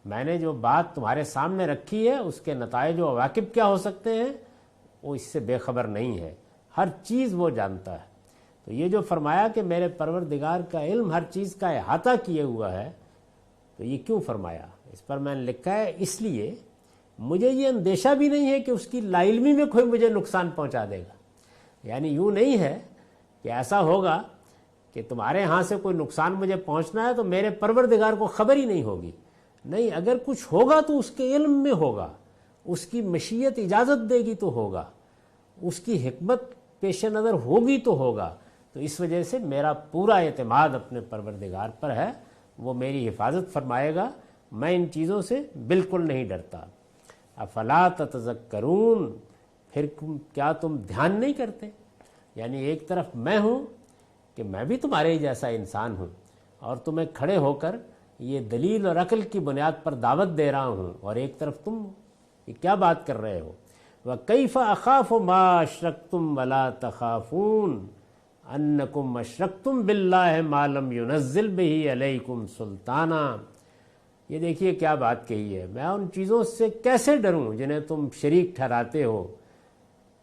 میں نے جو بات تمہارے سامنے رکھی ہے اس کے نتائج و عواقب کیا ہو سکتے ہیں وہ اس سے بے خبر نہیں ہے، ہر چیز وہ جانتا ہے۔ تو یہ جو فرمایا کہ میرے پروردگار کا علم ہر چیز کا احاطہ کیے ہوا ہے، تو یہ کیوں فرمایا؟ اس پر میں نے لکھا ہے اس لیے مجھے یہ اندیشہ بھی نہیں ہے کہ اس کی لا علمی میں کوئی مجھے نقصان پہنچا دے گا، یعنی یوں نہیں ہے کہ ایسا ہوگا کہ تمہارے ہاں سے کوئی نقصان مجھے پہنچنا ہے تو میرے پروردگار کو خبر ہی نہیں ہوگی، نہیں، اگر کچھ ہوگا تو اس کے علم میں ہوگا، اس کی مشیت اجازت دے گی تو ہوگا، اس کی حکمت پیش نظر ہوگی تو ہوگا۔ تو اس وجہ سے میرا پورا اعتماد اپنے پروردگار پر ہے، وہ میری حفاظت فرمائے گا، میں ان چیزوں سے بالکل نہیں ڈرتا۔ افلا تتذکرون، پھر کیا تم دھیان نہیں کرتے؟ یعنی ایک طرف میں ہوں کہ میں بھی تمہارے ہی جیسا انسان ہوں، اور تمہیں کھڑے ہو کر یہ دلیل اور عقل کی بنیاد پر دعوت دے رہا ہوں، اور ایک طرف تم ہو، یہ کیا بات کر رہے ہو؟ وَكَيْفَ أَخَافُ مَا أَشْرَكْتُمْ وَلَا تَخَافُونَ أَنَّكُمْ أَشْرَكْتُمْ بِاللَّهِ مَا لَمْ يُنَزِّلْ بِهِ عَلَيْكُمْ سُلْطَانًا۔ یہ دیکھیے کیا بات کہی ہے، میں ان چیزوں سے کیسے ڈروں جنہیں تم شریک ٹھہراتے ہو،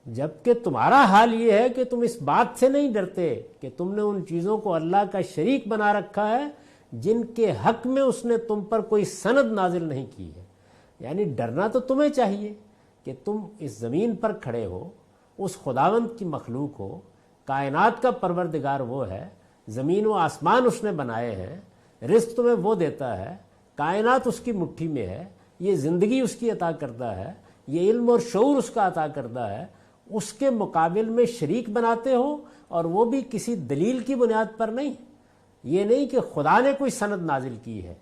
جبکہ تمہارا حال یہ ہے کہ تم اس بات سے نہیں ڈرتے کہ تم نے ان چیزوں کو اللہ کا شریک بنا رکھا ہے جن کے حق میں اس نے تم پر کوئی سند نازل نہیں کی ہے۔ یعنی ڈرنا تو تمہیں چاہیے کہ تم اس زمین پر کھڑے ہو، اس خداوند کی مخلوق ہو، کائنات کا پروردگار وہ ہے، زمین و آسمان اس نے بنائے ہیں، رزق تمہیں وہ دیتا ہے، کائنات اس کی مٹھی میں ہے، یہ زندگی اس کی عطا کرتا ہے، یہ علم اور شعور اس کا عطا کرتا ہے، اس کے مقابل میں شریک بناتے ہو، اور وہ بھی کسی دلیل کی بنیاد پر نہیں۔ یہ نہیں کہ خدا نے کوئی سند نازل کی ہے،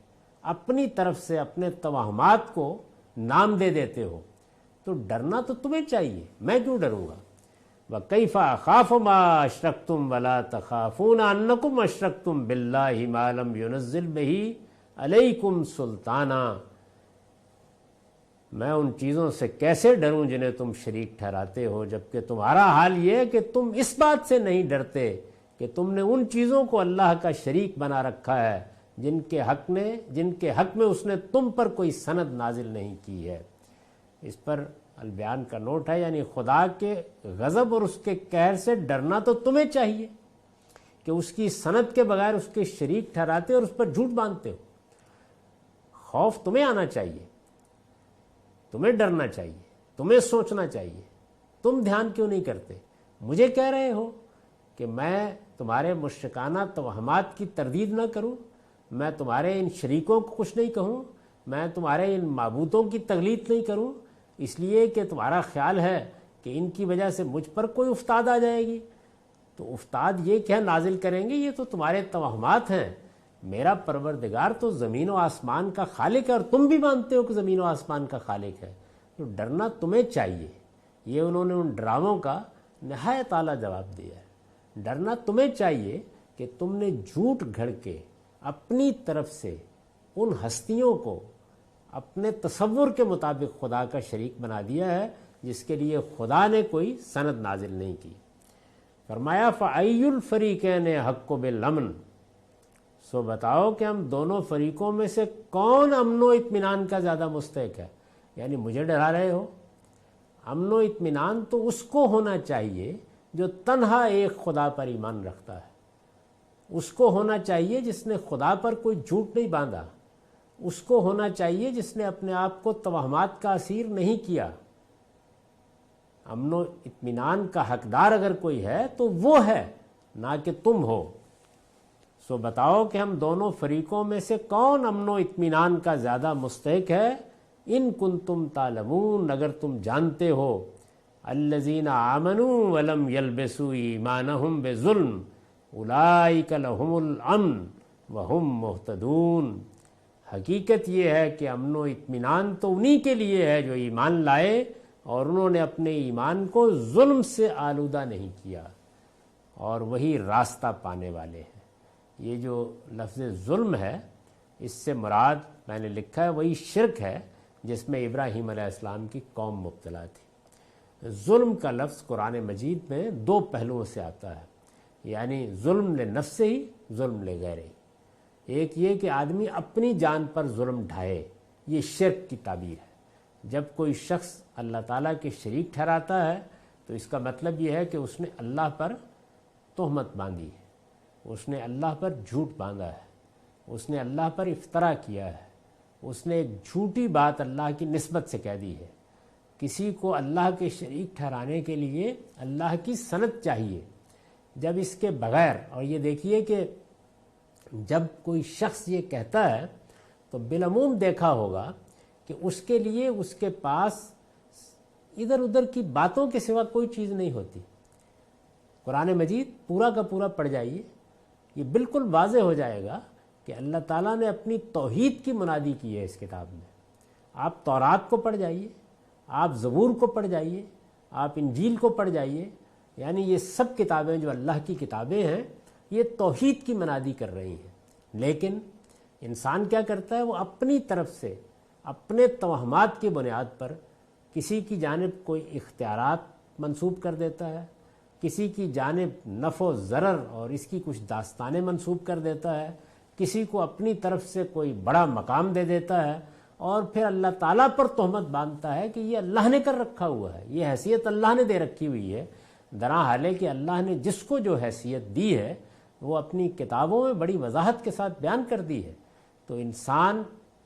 اپنی طرف سے اپنے توہمات کو نام دے دیتے ہو۔ تو ڈرنا تو تمہیں چاہیے، میں کیوں ڈروں گا؟ وَكَيْفَ أَخَافُ مَا أَشْرَكْتُمْ وَلَا تَخَافُونَ أَنَّكُمْ أَشْرَكْتُمْ بِاللَّهِ مَا لَمْ يُنَزِّلْ بِهِ عَلَيْكُمْ سُلْطَانًا۔ میں ان چیزوں سے کیسے ڈروں جنہیں تم شریک ٹھہراتے ہو، جبکہ تمہارا حال یہ ہے کہ تم اس بات سے نہیں ڈرتے کہ تم نے ان چیزوں کو اللہ کا شریک بنا رکھا ہے جن کے حق میں اس نے تم پر کوئی سند نازل نہیں کی ہے۔ اس پر البیان کا نوٹ ہے، یعنی خدا کے غضب اور اس کے قہر سے ڈرنا تو تمہیں چاہیے کہ اس کی سند کے بغیر اس کے شریک ٹھہراتے اور اس پر جھوٹ باندھتے ہو۔ خوف تمہیں آنا چاہیے، تمہیں ڈرنا چاہیے، تمہیں سوچنا چاہیے۔ تم دھیان کیوں نہیں کرتے؟ مجھے کہہ رہے ہو کہ میں تمہارے مشرکانہ توہمات کی تردید نہ کروں، میں تمہارے ان شریکوں کو کچھ نہیں کہوں، میں تمہارے ان معبودوں کی تقلید نہیں کروں، اس لیے کہ تمہارا خیال ہے کہ ان کی وجہ سے مجھ پر کوئی افتاد آ جائے گی۔ تو افتاد یہ کیا نازل کریں گے؟ یہ تو تمہارے توہمات ہیں۔ میرا پروردگار تو زمین و آسمان کا خالق ہے، اور تم بھی مانتے ہو کہ زمین و آسمان کا خالق ہے، تو ڈرنا تمہیں چاہیے۔ یہ انہوں نے ان ڈراموں کا نہایت اعلیٰ جواب دیا ہے۔ ڈرنا تمہیں چاہیے کہ تم نے جھوٹ گھڑ کے اپنی طرف سے ان ہستیوں کو اپنے تصور کے مطابق خدا کا شریک بنا دیا ہے جس کے لیے خدا نے کوئی سند نازل نہیں کی۔ فرمایا فَأَيُّ الْفَرِيقَيْنِ أَحَقُّ بِالْأَمْنِ، سو بتاؤ کہ ہم دونوں فریقوں میں سے کون امن و اطمینان کا زیادہ مستحق ہے؟ یعنی مجھے ڈرا رہے ہو؟ امن و اطمینان تو اس کو ہونا چاہیے جو تنہا ایک خدا پر ایمان رکھتا ہے، اس کو ہونا چاہیے جس نے خدا پر کوئی جھوٹ نہیں باندھا، اس کو ہونا چاہیے جس نے اپنے آپ کو توہمات کا اسیر نہیں کیا۔ امن و اطمینان کا حقدار اگر کوئی ہے تو وہ ہے، نہ کہ تم ہو۔ سو بتاؤ کہ ہم دونوں فریقوں میں سے کون امن و اطمینان کا زیادہ مستحق ہے؟ ان کنتم تعلمون، اگر تم جانتے ہو۔ الذین آمنوا ولم یلبسوا ایمانہم بظلم اولئک لہم الامن وہم مہتدون۔ حقیقت یہ ہے کہ امن و اطمینان تو انہی کے لیے ہے جو ایمان لائے اور انہوں نے اپنے ایمان کو ظلم سے آلودہ نہیں کیا، اور وہی راستہ پانے والے ہیں۔ یہ جو لفظ ظلم ہے، اس سے مراد میں نے لکھا ہے وہی شرک ہے جس میں ابراہیم علیہ السلام کی قوم مبتلا تھی۔ ظلم کا لفظ قرآن مجید میں دو پہلوؤں سے آتا ہے، یعنی ظلم لنفس ہی، ظلم لغیرہ ہی۔ ایک یہ کہ آدمی اپنی جان پر ظلم ڈھائے، یہ شرک کی تعبیر ہے۔ جب کوئی شخص اللہ تعالیٰ کے شریک ٹھہراتا ہے تو اس کا مطلب یہ ہے کہ اس نے اللہ پر تہمت باندھی ہے، اس نے اللہ پر جھوٹ باندھا ہے، اس نے اللہ پر افترا کیا ہے، اس نے ایک جھوٹی بات اللہ کی نسبت سے کہہ دی ہے۔ کسی کو اللہ کے شریک ٹھہرانے کے لیے اللہ کی سند چاہیے، جب اس کے بغیر، اور یہ دیکھیے کہ جب کوئی شخص یہ کہتا ہے تو بالعموم دیکھا ہوگا کہ اس کے لیے اس کے پاس ادھر ادھر کی باتوں کے سوا کوئی چیز نہیں ہوتی۔ قرآن مجید پورا کا پورا پڑھ جائیے، یہ بالکل واضح ہو جائے گا کہ اللہ تعالیٰ نے اپنی توحید کی منادی کی ہے اس کتاب میں۔ آپ تورات کو پڑھ جائیے، آپ زبور کو پڑھ جائیے، آپ انجیل کو پڑھ جائیے، یعنی یہ سب کتابیں جو اللہ کی کتابیں ہیں یہ توحید کی منادی کر رہی ہیں۔ لیکن انسان کیا کرتا ہے، وہ اپنی طرف سے اپنے توہمات کی بنیاد پر کسی کی جانب کوئی اختیارات منسوب کر دیتا ہے، کسی کی جانب نفع و ضرر اور اس کی کچھ داستانیں منسوب کر دیتا ہے، کسی کو اپنی طرف سے کوئی بڑا مقام دے دیتا ہے، اور پھر اللہ تعالیٰ پر تہمت باندھتا ہے کہ یہ اللہ نے کر رکھا ہوا ہے، یہ حیثیت اللہ نے دے رکھی ہوئی ہے، درحال ہے کہ اللہ نے جس کو جو حیثیت دی ہے وہ اپنی کتابوں میں بڑی وضاحت کے ساتھ بیان کر دی ہے۔ تو انسان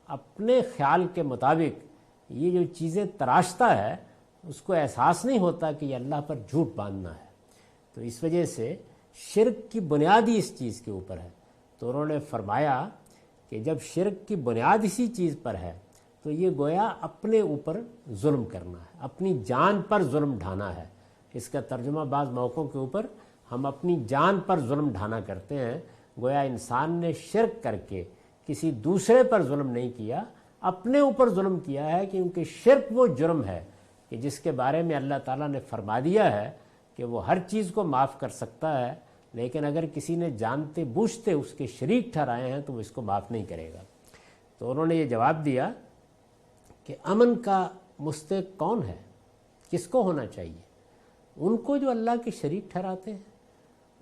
اپنے خیال کے مطابق یہ جو چیزیں تراشتا ہے اس کو احساس نہیں ہوتا کہ یہ اللہ پر جھوٹ باندھنا ہے۔ تو اس وجہ سے شرک کی بنیاد ہی اس چیز کے اوپر ہے۔ تو انہوں نے فرمایا کہ جب شرک کی بنیاد اسی چیز پر ہے تو یہ گویا اپنے اوپر ظلم کرنا ہے، اپنی جان پر ظلم ڈھانا ہے۔ اس کا ترجمہ بعض موقعوں کے اوپر ہم اپنی جان پر ظلم ڈھانا کرتے ہیں، گویا انسان نے شرک کر کے کسی دوسرے پر ظلم نہیں کیا، اپنے اوپر ظلم کیا ہے، کیونکہ شرک وہ جرم ہے کہ جس کے بارے میں اللہ تعالیٰ نے فرما دیا ہے کہ وہ ہر چیز کو معاف کر سکتا ہے، لیکن اگر کسی نے جانتے بوجھتے اس کے شریک ٹھہرائے ہیں تو وہ اس کو معاف نہیں کرے گا۔ تو انہوں نے یہ جواب دیا کہ امن کا مستحق کون ہے، کس کو ہونا چاہیے؟ ان کو جو اللہ کے شریک ٹھہراتے ہیں،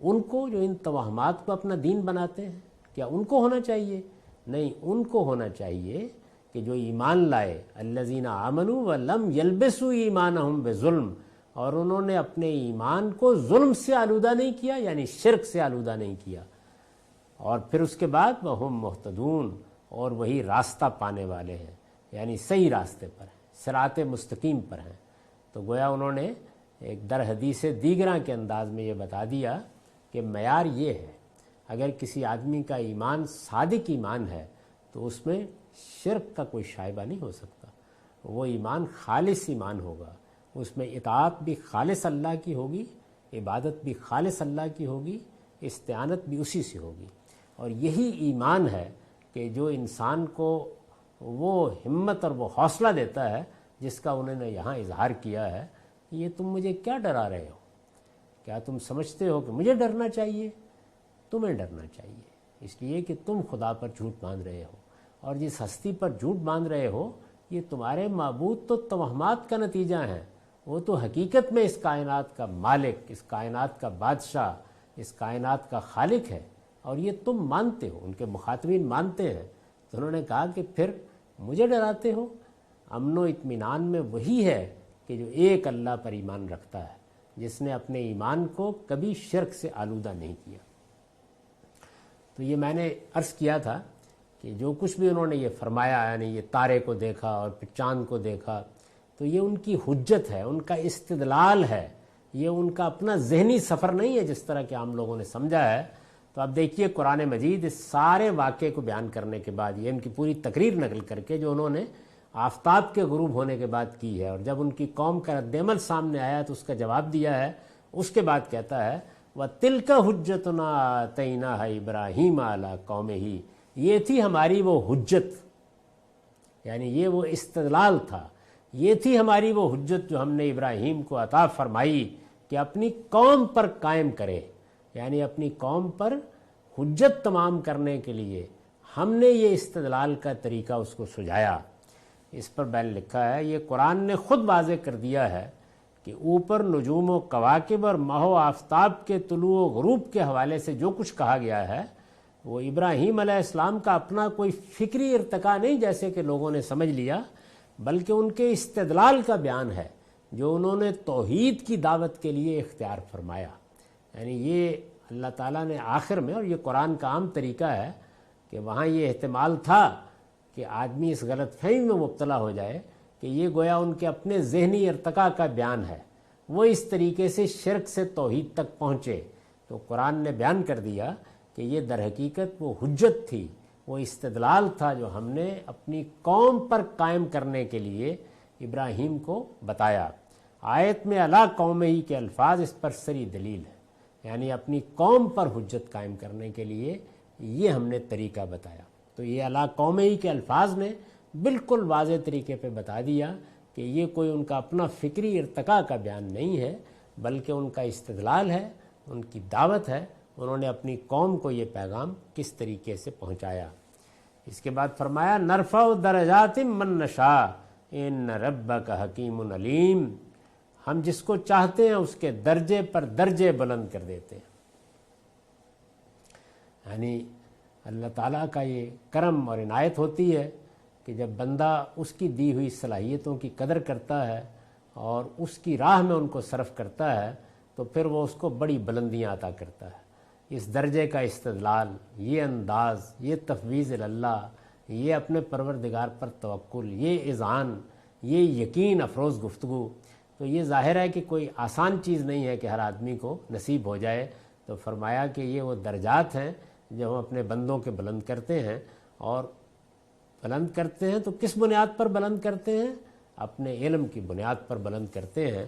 ان کو جو ان توہمات کو اپنا دین بناتے ہیں، کیا ان کو ہونا چاہیے؟ نہیں، ان کو ہونا چاہیے کہ جو ایمان لائے، الذین آمنوا ولم یلبسوا ایمانہم بظلم، اور انہوں نے اپنے ایمان کو ظلم سے آلودہ نہیں کیا، یعنی شرک سے آلودہ نہیں کیا، اور پھر اس کے بعد وہم مہتدون، اور وہی راستہ پانے والے ہیں، یعنی صحیح راستے پر ہیں، صراط مستقیم پر ہیں۔ تو گویا انہوں نے ایک در حدیث دیگراں کے انداز میں یہ بتا دیا کہ معیار یہ ہے، اگر کسی آدمی کا ایمان صادق ایمان ہے تو اس میں شرک کا کوئی شائبہ نہیں ہو سکتا، وہ ایمان خالص ایمان ہوگا، اس میں اطاعت بھی خالص اللہ کی ہوگی، عبادت بھی خالص اللہ کی ہوگی، استعانت بھی اسی سے ہوگی۔ اور یہی ایمان ہے کہ جو انسان کو وہ ہمت اور وہ حوصلہ دیتا ہے جس کا انہوں نے یہاں اظہار کیا ہے کہ یہ تم مجھے کیا ڈرا رہے ہو؟ کیا تم سمجھتے ہو کہ مجھے ڈرنا چاہیے؟ تمہیں ڈرنا چاہیے، اس لیے کہ تم خدا پر جھوٹ باندھ رہے ہو، اور جس ہستی پر جھوٹ باندھ رہے ہو یہ تمہارے معبود تو توہمات کا نتیجہ ہیں، وہ تو حقیقت میں اس کائنات کا مالک، اس کائنات کا بادشاہ، اس کائنات کا خالق ہے، اور یہ تم مانتے ہو، ان کے مخاطبین مانتے ہیں۔ تو انہوں نے کہا کہ پھر مجھے ڈراتے ہو؟ امن و اطمینان میں وہی ہے کہ جو ایک اللہ پر ایمان رکھتا ہے، جس نے اپنے ایمان کو کبھی شرک سے آلودہ نہیں کیا۔ تو یہ میں نے عرض کیا تھا کہ جو کچھ بھی انہوں نے یہ فرمایا، یعنی یہ تارے کو دیکھا اور پھر چاند کو دیکھا، تو یہ ان کی حجت ہے، ان کا استدلال ہے، یہ ان کا اپنا ذہنی سفر نہیں ہے جس طرح کہ عام لوگوں نے سمجھا ہے۔ تو اب دیکھیے قرآن مجید اس سارے واقعے کو بیان کرنے کے بعد، یہ ان کی پوری تقریر نقل کر کے جو انہوں نے آفتاب کے غروب ہونے کے بعد کی ہے، اور جب ان کی قوم کا رد عمل سامنے آیا تو اس کا جواب دیا ہے، اس کے بعد کہتا ہے وَتِلْكَ حُجَّتُنَا آتَيْنَاهَا إِبْرَاهِيمَ عَلَىٰ قَوْمِهِ، یہ تھی ہماری وہ حجت، یعنی یہ وہ استدلال تھا، یہ تھی ہماری وہ حجت جو ہم نے ابراہیم کو عطا فرمائی کہ اپنی قوم پر قائم کرے، یعنی اپنی قوم پر حجت تمام کرنے کے لیے ہم نے یہ استدلال کا طریقہ اس کو سجھایا۔ اس پر بیان لکھا ہے، یہ قرآن نے خود واضح کر دیا ہے کہ اوپر نجوم و کواکب اور ماہ و آفتاب کے طلوع و غروب کے حوالے سے جو کچھ کہا گیا ہے وہ ابراہیم علیہ السلام کا اپنا کوئی فکری ارتقاء نہیں جیسے کہ لوگوں نے سمجھ لیا، بلکہ ان کے استدلال کا بیان ہے جو انہوں نے توحید کی دعوت کے لیے اختیار فرمایا۔ یعنی یہ اللہ تعالیٰ نے آخر میں، اور یہ قرآن کا عام طریقہ ہے کہ وہاں یہ احتمال تھا کہ آدمی اس غلط فہمی میں مبتلا ہو جائے کہ یہ گویا ان کے اپنے ذہنی ارتقاء کا بیان ہے، وہ اس طریقے سے شرک سے توحید تک پہنچے، تو قرآن نے بیان کر دیا کہ یہ در حقیقت وہ حجت تھی، وہ استدلال تھا جو ہم نے اپنی قوم پر قائم کرنے کے لیے ابراہیم کو بتایا۔ آیت میں علی قوم ہی کے الفاظ اس پر سری دلیل ہے، یعنی اپنی قوم پر حجت قائم کرنے کے لیے یہ ہم نے طریقہ بتایا۔ تو یہ علی قوم ہی کے الفاظ نے بالکل واضح طریقے پہ بتا دیا کہ یہ کوئی ان کا اپنا فکری ارتقاء کا بیان نہیں ہے، بلکہ ان کا استدلال ہے، ان کی دعوت ہے، انہوں نے اپنی قوم کو یہ پیغام کس طریقے سے پہنچایا۔ اس کے بعد فرمایا نرفع درجات من نشاء ان ربک حکیم علیم، ہم جس کو چاہتے ہیں اس کے درجے پر درجے بلند کر دیتے ہیں۔ یعنی اللہ تعالیٰ کا یہ کرم اور عنایت ہوتی ہے کہ جب بندہ اس کی دی ہوئی صلاحیتوں کی قدر کرتا ہے اور اس کی راہ میں ان کو صرف کرتا ہے تو پھر وہ اس کو بڑی بلندیاں عطا کرتا ہے۔ اس درجے کا استدلال، یہ انداز، یہ تفویض اللہ، یہ اپنے پروردگار پر توکل، یہ اذعان، یہ یقین افروز گفتگو، تو یہ ظاہر ہے کہ کوئی آسان چیز نہیں ہے کہ ہر آدمی کو نصیب ہو جائے۔ تو فرمایا کہ یہ وہ درجات ہیں جو ہم اپنے بندوں کے بلند کرتے ہیں، اور بلند کرتے ہیں تو کس بنیاد پر بلند کرتے ہیں؟ اپنے علم کی بنیاد پر بلند کرتے ہیں۔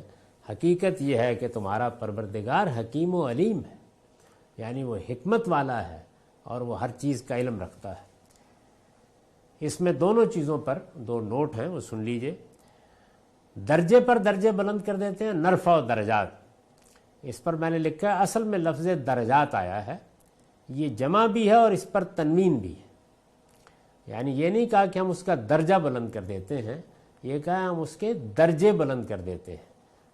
حقیقت یہ ہے کہ تمہارا پروردگار حکیم و علیم ہے، یعنی وہ حکمت والا ہے اور وہ ہر چیز کا علم رکھتا ہے۔ اس میں دونوں چیزوں پر دو نوٹ ہیں، وہ سن لیجئے۔ درجے پر درجے بلند کر دیتے ہیں، نرفع و درجات، اس پر میں نے لکھا ہے اصل میں لفظ درجات آیا ہے، یہ جمع بھی ہے اور اس پر تنوین بھی ہے، یعنی یہ نہیں کہا کہ ہم اس کا درجہ بلند کر دیتے ہیں، یہ کہا ہم اس کے درجے بلند کر دیتے ہیں،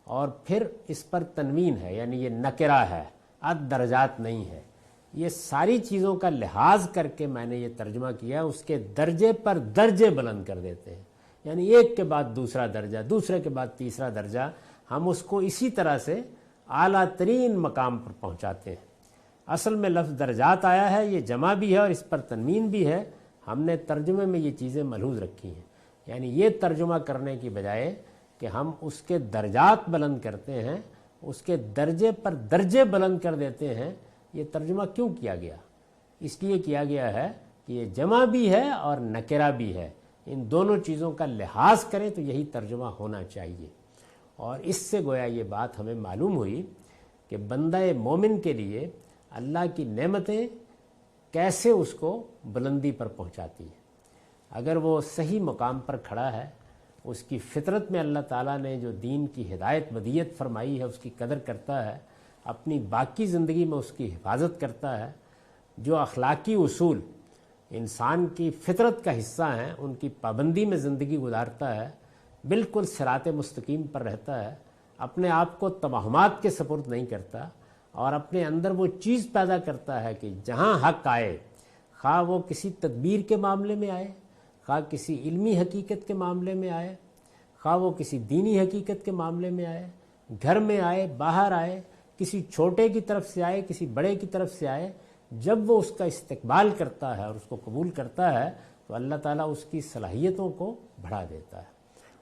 اور پھر اس پر تنوین ہے، یعنی یہ نکرہ ہے، درجات نہیں ہے۔ یہ ساری چیزوں کا لحاظ کر کے میں نے یہ ترجمہ کیا، اس کے درجے پر درجے بلند کر دیتے ہیں، یعنی ایک کے بعد دوسرا درجہ، دوسرے کے بعد تیسرا درجہ، ہم اس کو اسی طرح سے اعلیٰ ترین مقام پر پہنچاتے ہیں۔ اصل میں لفظ درجات آیا ہے، یہ جمع بھی ہے اور اس پر تنوین بھی ہے، ہم نے ترجمے میں یہ چیزیں ملحوظ رکھی ہیں، یعنی یہ ترجمہ کرنے کی بجائے کہ ہم اس کے درجات بلند کرتے ہیں، اس کے درجے پر درجے بلند کر دیتے ہیں، یہ ترجمہ کیوں کیا گیا؟ اس لیے کیا گیا ہے کہ یہ جمع بھی ہے اور نکرہ بھی ہے، ان دونوں چیزوں کا لحاظ کریں تو یہی ترجمہ ہونا چاہیے۔ اور اس سے گویا یہ بات ہمیں معلوم ہوئی کہ بندہ مومن کے لیے اللہ کی نعمتیں کیسے اس کو بلندی پر پہنچاتی ہیں۔ اگر وہ صحیح مقام پر کھڑا ہے، اس کی فطرت میں اللہ تعالیٰ نے جو دین کی ہدایت بدیت فرمائی ہے اس کی قدر کرتا ہے، اپنی باقی زندگی میں اس کی حفاظت کرتا ہے، جو اخلاقی اصول انسان کی فطرت کا حصہ ہیں ان کی پابندی میں زندگی گزارتا ہے، بالکل صراط مستقیم پر رہتا ہے، اپنے آپ کو توہمات کے سپرد نہیں کرتا، اور اپنے اندر وہ چیز پیدا کرتا ہے کہ جہاں حق آئے، خواہ وہ کسی تدبیر کے معاملے میں آئے، خواہ کسی علمی حقیقت کے معاملے میں آئے، خواہ وہ کسی دینی حقیقت کے معاملے میں آئے، گھر میں آئے، باہر آئے، کسی چھوٹے کی طرف سے آئے، کسی بڑے کی طرف سے آئے، جب وہ اس کا استقبال کرتا ہے اور اس کو قبول کرتا ہے تو اللہ تعالیٰ اس کی صلاحیتوں کو بڑھا دیتا ہے،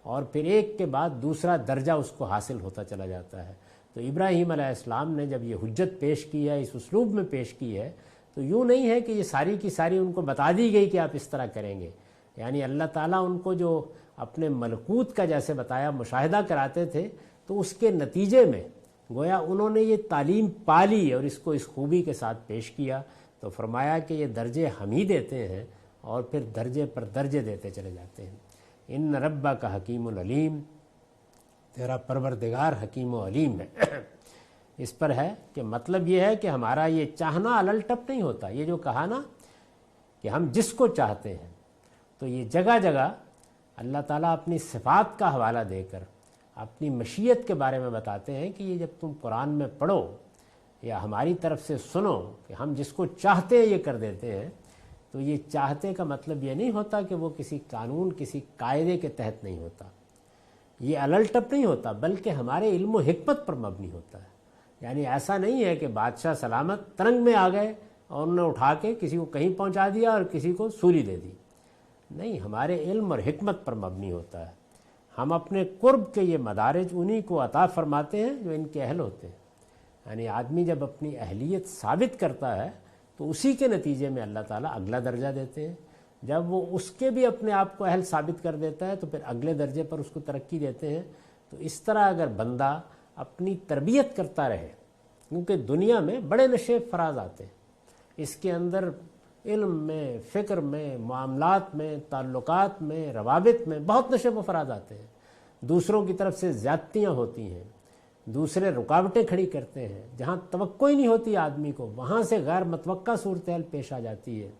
اور پھر ایک کے بعد دوسرا درجہ اس کو حاصل ہوتا چلا جاتا ہے۔ تو ابراہیم علیہ السلام نے جب یہ حجت پیش کی ہے، اس اسلوب میں پیش کی ہے، تو یوں نہیں ہے کہ یہ ساری کی ساری ان کو بتا دی گئی کہ آپ اس طرح کریں گے، یعنی اللہ تعالیٰ ان کو جو اپنے ملکوت کا جیسے بتایا مشاہدہ کراتے تھے، تو اس کے نتیجے میں گویا انہوں نے یہ تعلیم پالی اور اس کو اس خوبی کے ساتھ پیش کیا، تو فرمایا کہ یہ درجے ہم ہی دیتے ہیں اور پھر درجے پر درجے دیتے چلے جاتے ہیں۔ ان ربک حکیم العلیم، تیرا پروردگار حکیم و علیم ہے۔ اس پر ہے کہ مطلب یہ ہے کہ ہمارا یہ چاہنا الل ٹپ نہیں ہوتا، یہ جو کہا نا کہ ہم جس کو چاہتے ہیں، تو یہ جگہ جگہ اللہ تعالیٰ اپنی صفات کا حوالہ دے کر اپنی مشیت کے بارے میں بتاتے ہیں کہ یہ جب تم قرآن میں پڑھو یا ہماری طرف سے سنو کہ ہم جس کو چاہتے ہیں یہ کر دیتے ہیں، تو یہ چاہتے کا مطلب یہ نہیں ہوتا کہ وہ کسی قانون کسی قاعدے کے تحت نہیں ہوتا، یہ الل ٹپ نہیں ہوتا، بلکہ ہمارے علم و حکمت پر مبنی ہوتا ہے۔ یعنی ایسا نہیں ہے کہ بادشاہ سلامت ترنگ میں آ گئے اور انہوں نے اٹھا کے کسی کو کہیں پہنچا دیا اور کسی کو سولی دے دی، نہیں، ہمارے علم اور حکمت پر مبنی ہوتا ہے۔ ہم اپنے قرب کے یہ مدارج انہی کو عطا فرماتے ہیں جو ان کے اہل ہوتے ہیں، یعنی آدمی جب اپنی اہلیت ثابت کرتا ہے تو اسی کے نتیجے میں اللہ تعالیٰ اگلا درجہ دیتے ہیں. جب وہ اس کے بھی اپنے آپ کو اہل ثابت کر دیتا ہے تو پھر اگلے درجے پر اس کو ترقی دیتے ہیں. تو اس طرح اگر بندہ اپنی تربیت کرتا رہے، کیونکہ دنیا میں بڑے نشے فراز آتے ہیں، اس کے اندر علم میں، فکر میں، معاملات میں، تعلقات میں، روابط میں بہت نشے و فراز آتے ہیں. دوسروں کی طرف سے زیادتیاں ہوتی ہیں، دوسرے رکاوٹیں کھڑی کرتے ہیں، جہاں توقع ہی نہیں ہوتی آدمی کو وہاں سے غیر متوقع صورتحال پیش آ جاتی ہے.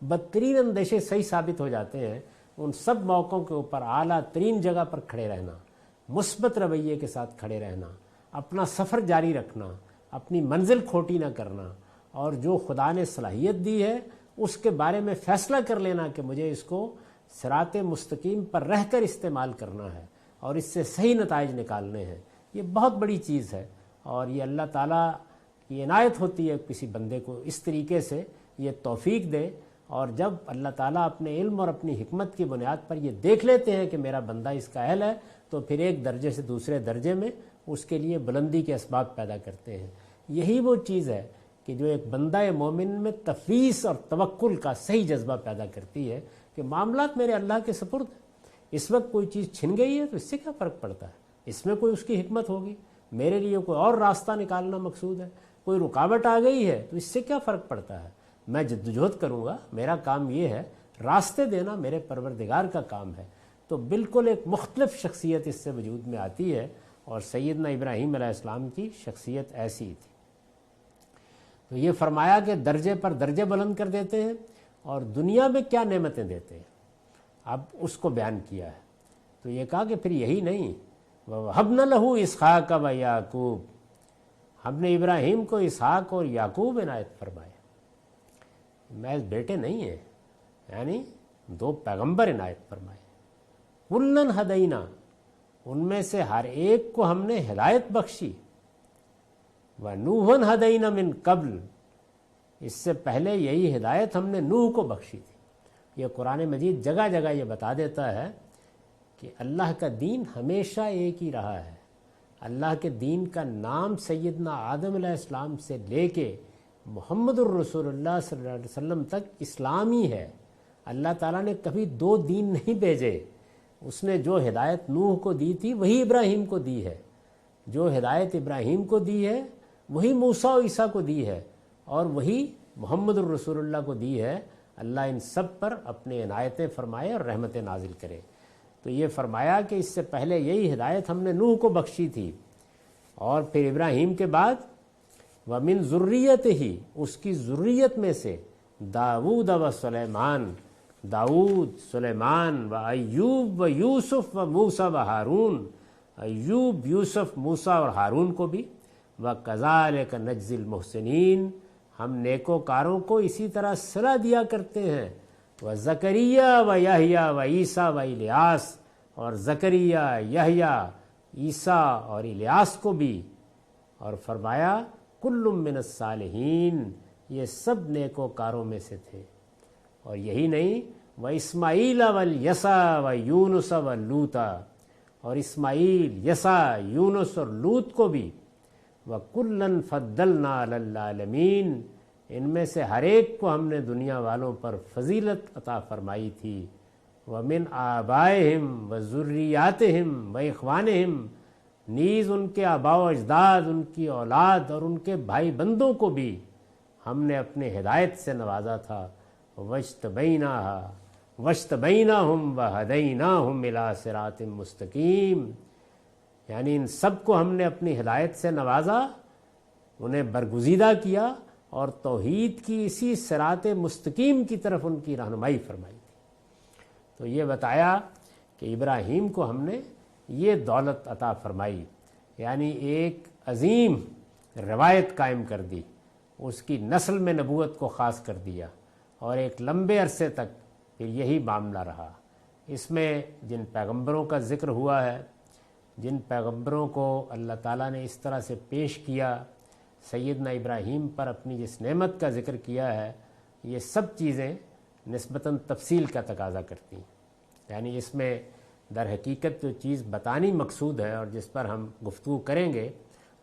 بدترین اندیشے صحیح ثابت ہو جاتے ہیں. ان سب موقعوں کے اوپر اعلیٰ ترین جگہ پر کھڑے رہنا، مثبت رویے کے ساتھ کھڑے رہنا، اپنا سفر جاری رکھنا، اپنی منزل کھوٹی نہ کرنا، اور جو خدا نے صلاحیت دی ہے اس کے بارے میں فیصلہ کر لینا کہ مجھے اس کو صراط مستقیم پر رہ کر استعمال کرنا ہے اور اس سے صحیح نتائج نکالنے ہیں. یہ بہت بڑی چیز ہے، اور یہ اللہ تعالیٰ کی عنایت ہوتی ہے کسی بندے کو اس طریقے سے یہ توفیق دے. اور جب اللہ تعالیٰ اپنے علم اور اپنی حکمت کی بنیاد پر یہ دیکھ لیتے ہیں کہ میرا بندہ اس کا اہل ہے، تو پھر ایک درجے سے دوسرے درجے میں اس کے لیے بلندی کے اسباب پیدا کرتے ہیں. یہی وہ چیز ہے کہ جو ایک بندہ مومن میں تفویض اور توکل کا صحیح جذبہ پیدا کرتی ہے کہ معاملات میرے اللہ کے سپرد ہیں. اس وقت کوئی چیز چھن گئی ہے تو اس سے کیا فرق پڑتا ہے، اس میں کوئی اس کی حکمت ہوگی، میرے لیے کوئی اور راستہ نکالنا مقصود ہے. کوئی رکاوٹ آ گئی ہے تو اس سے کیا فرق پڑتا ہے، میں جدوجہد کروں گا، میرا کام یہ ہے، راستے دینا میرے پروردگار کا کام ہے. تو بالکل ایک مختلف شخصیت اس سے وجود میں آتی ہے، اور سیدنا ابراہیم علیہ السلام کی شخصیت ایسی تھی. تو یہ فرمایا کہ درجے پر درجے بلند کر دیتے ہیں اور دنیا میں کیا نعمتیں دیتے ہیں اب اس کو بیان کیا ہے. تو یہ کہا کہ پھر یہی نہیں، وَوَهَبْنَا لَهُ إِسْحَاقَ وَيَعْقُوبَ، ہم نے ابراہیم کو اسحاق اور یعقوب عنایت فرمائے. محض بیٹے نہیں ہیں، یعنی دو پیغمبر عنایت فرمائے. کُلًّا ہدینا، ان میں سے ہر ایک کو ہم نے ہدایت بخشی. وَنُوحًا ہدینا من قبل، اس سے پہلے یہی ہدایت ہم نے نوح کو بخشی تھی. یہ قرآن مجید جگہ جگہ یہ بتا دیتا ہے کہ اللہ کا دین ہمیشہ ایک ہی رہا ہے. اللہ کے دین کا نام سیدنا آدم علیہ السلام سے لے کے محمد الرسول اللہ صلی اللہ علیہ وسلم تک اسلامی ہے. اللہ تعالیٰ نے کبھی دو دین نہیں بھیجے. اس نے جو ہدایت نوح کو دی تھی وہی ابراہیم کو دی ہے، جو ہدایت ابراہیم کو دی ہے وہی موسیٰ و عیسیٰ کو دی ہے، اور وہی محمد الرسول اللہ کو دی ہے. اللہ ان سب پر اپنے عنایتیں فرمائے اور رحمتیں نازل کرے. تو یہ فرمایا کہ اس سے پہلے یہی ہدایت ہم نے نوح کو بخشی تھی، اور پھر ابراہیم کے بعد وَمِن ذُرِّيَّتِهِ، اس کی ذریت میں سے داؤد و سلیمان، داؤد، سلیمان و ایوب و یوسف و موسیٰ و ہارون، ایوب، یوسف، موسیٰ اور ہارون کو بھی. وَكَذَلِكَ نَجْزِي الْمُحْسِنِينَ، ہم نیکوکاروں کو اسی طرح صلہ دیا کرتے ہیں. وَزَكَرِيَّا وَيَحْيَا وَعِيسَىٰ وَإِلْيَاسَ، اور زکریا، یحییٰ، عیسیٰ اور الیاس کو بھی. اور فرمایا کل من الصالحین، یہ سب نیکوکاروں میں سے تھے. اور یہی نہیں، وَإِسْمَاعِيلَ وَالْيَسَعَ وَيُونُسَ وَلُوطَ، اور اسماعیل، یسع، یونس اور لوط کو بھی. وَكُلًّا فَضَّلْنَا عَلَى الْعَالَمِينَ، ان میں سے ہر ایک کو ہم نے دنیا والوں پر فضیلت عطا فرمائی تھی. وَمِنْ آبائِهِمْ وَذُرِّيَّاتِهِمْ وَإِخْوَانِهِمْ، نیز ان کے آباء و اجداد، ان کی اولاد اور ان کے بھائی بندوں کو بھی ہم نے اپنے ہدایت سے نوازا تھا. وَاجْتَبَيْنَاهُمْ وَهَدَيْنَاهُمْ إِلَىٰ صِرَاطٍ مُسْتَقِيمٍ، یعنی ان سب کو ہم نے اپنی ہدایت سے نوازا، انہیں برگزیدہ کیا اور توحید کی اسی صراط مستقیم کی طرف ان کی رہنمائی فرمائی تھی. تو یہ بتایا کہ ابراہیم کو ہم نے یہ دولت عطا فرمائی، یعنی ایک عظیم روایت قائم کر دی، اس کی نسل میں نبوت کو خاص کر دیا، اور ایک لمبے عرصے تک پھر یہی معاملہ رہا. اس میں جن پیغمبروں کا ذکر ہوا ہے، جن پیغمبروں کو اللہ تعالیٰ نے اس طرح سے پیش کیا، سیدنا ابراہیم پر اپنی جس نعمت کا ذکر کیا ہے، یہ سب چیزیں نسبتاً تفصیل کا تقاضا کرتی ہیں. یعنی اس میں در حقیقت جو چیز بتانی مقصود ہے اور جس پر ہم گفتگو کریں گے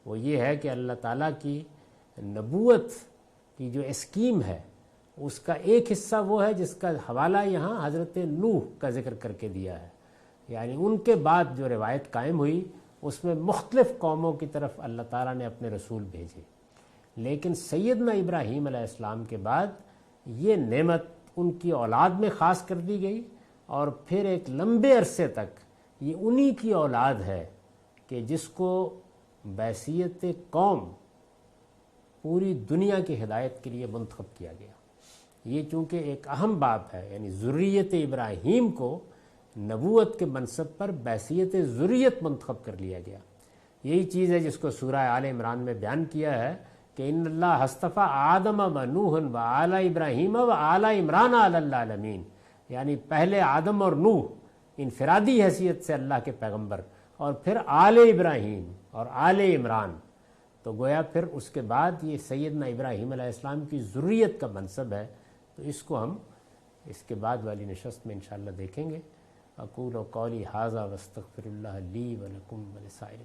وہ یہ ہے کہ اللہ تعالیٰ کی نبوت کی جو اسکیم ہے اس کا ایک حصہ وہ ہے جس کا حوالہ یہاں حضرت نوح کا ذکر کر کے دیا ہے، یعنی ان کے بعد جو روایت قائم ہوئی اس میں مختلف قوموں کی طرف اللہ تعالیٰ نے اپنے رسول بھیجے، لیکن سیدنا ابراہیم علیہ السلام کے بعد یہ نعمت ان کی اولاد میں خاص کر دی گئی، اور پھر ایک لمبے عرصے تک یہ انہی کی اولاد ہے کہ جس کو بحیثیت قوم پوری دنیا کی ہدایت کے لیے منتخب کیا گیا۔ یہ چونکہ ایک اہم باب ہے، یعنی ذریت ابراہیم کو نبوت کے منصب پر بحیثیت ذریت منتخب کر لیا گیا۔ یہی چیز ہے جس کو سورہ آل عمران میں بیان کیا ہے کہ ان اللہ اصطفیٰ آدم و نوح و آل ابراہیم و آل عمران علی العالمین، یعنی پہلے آدم اور نوح انفرادی حیثیت سے اللہ کے پیغمبر، اور پھر آل ابراہیم اور آل عمران، تو گویا پھر اس کے بعد یہ سیدنا ابراہیم علیہ السلام کی ذریت کا منصب ہے۔ تو اس کو ہم اس کے بعد والی نشست میں انشاءاللہ دیکھیں گے۔ اقول قولی ھذا واستغفر اللہ لی ولکم ولسائر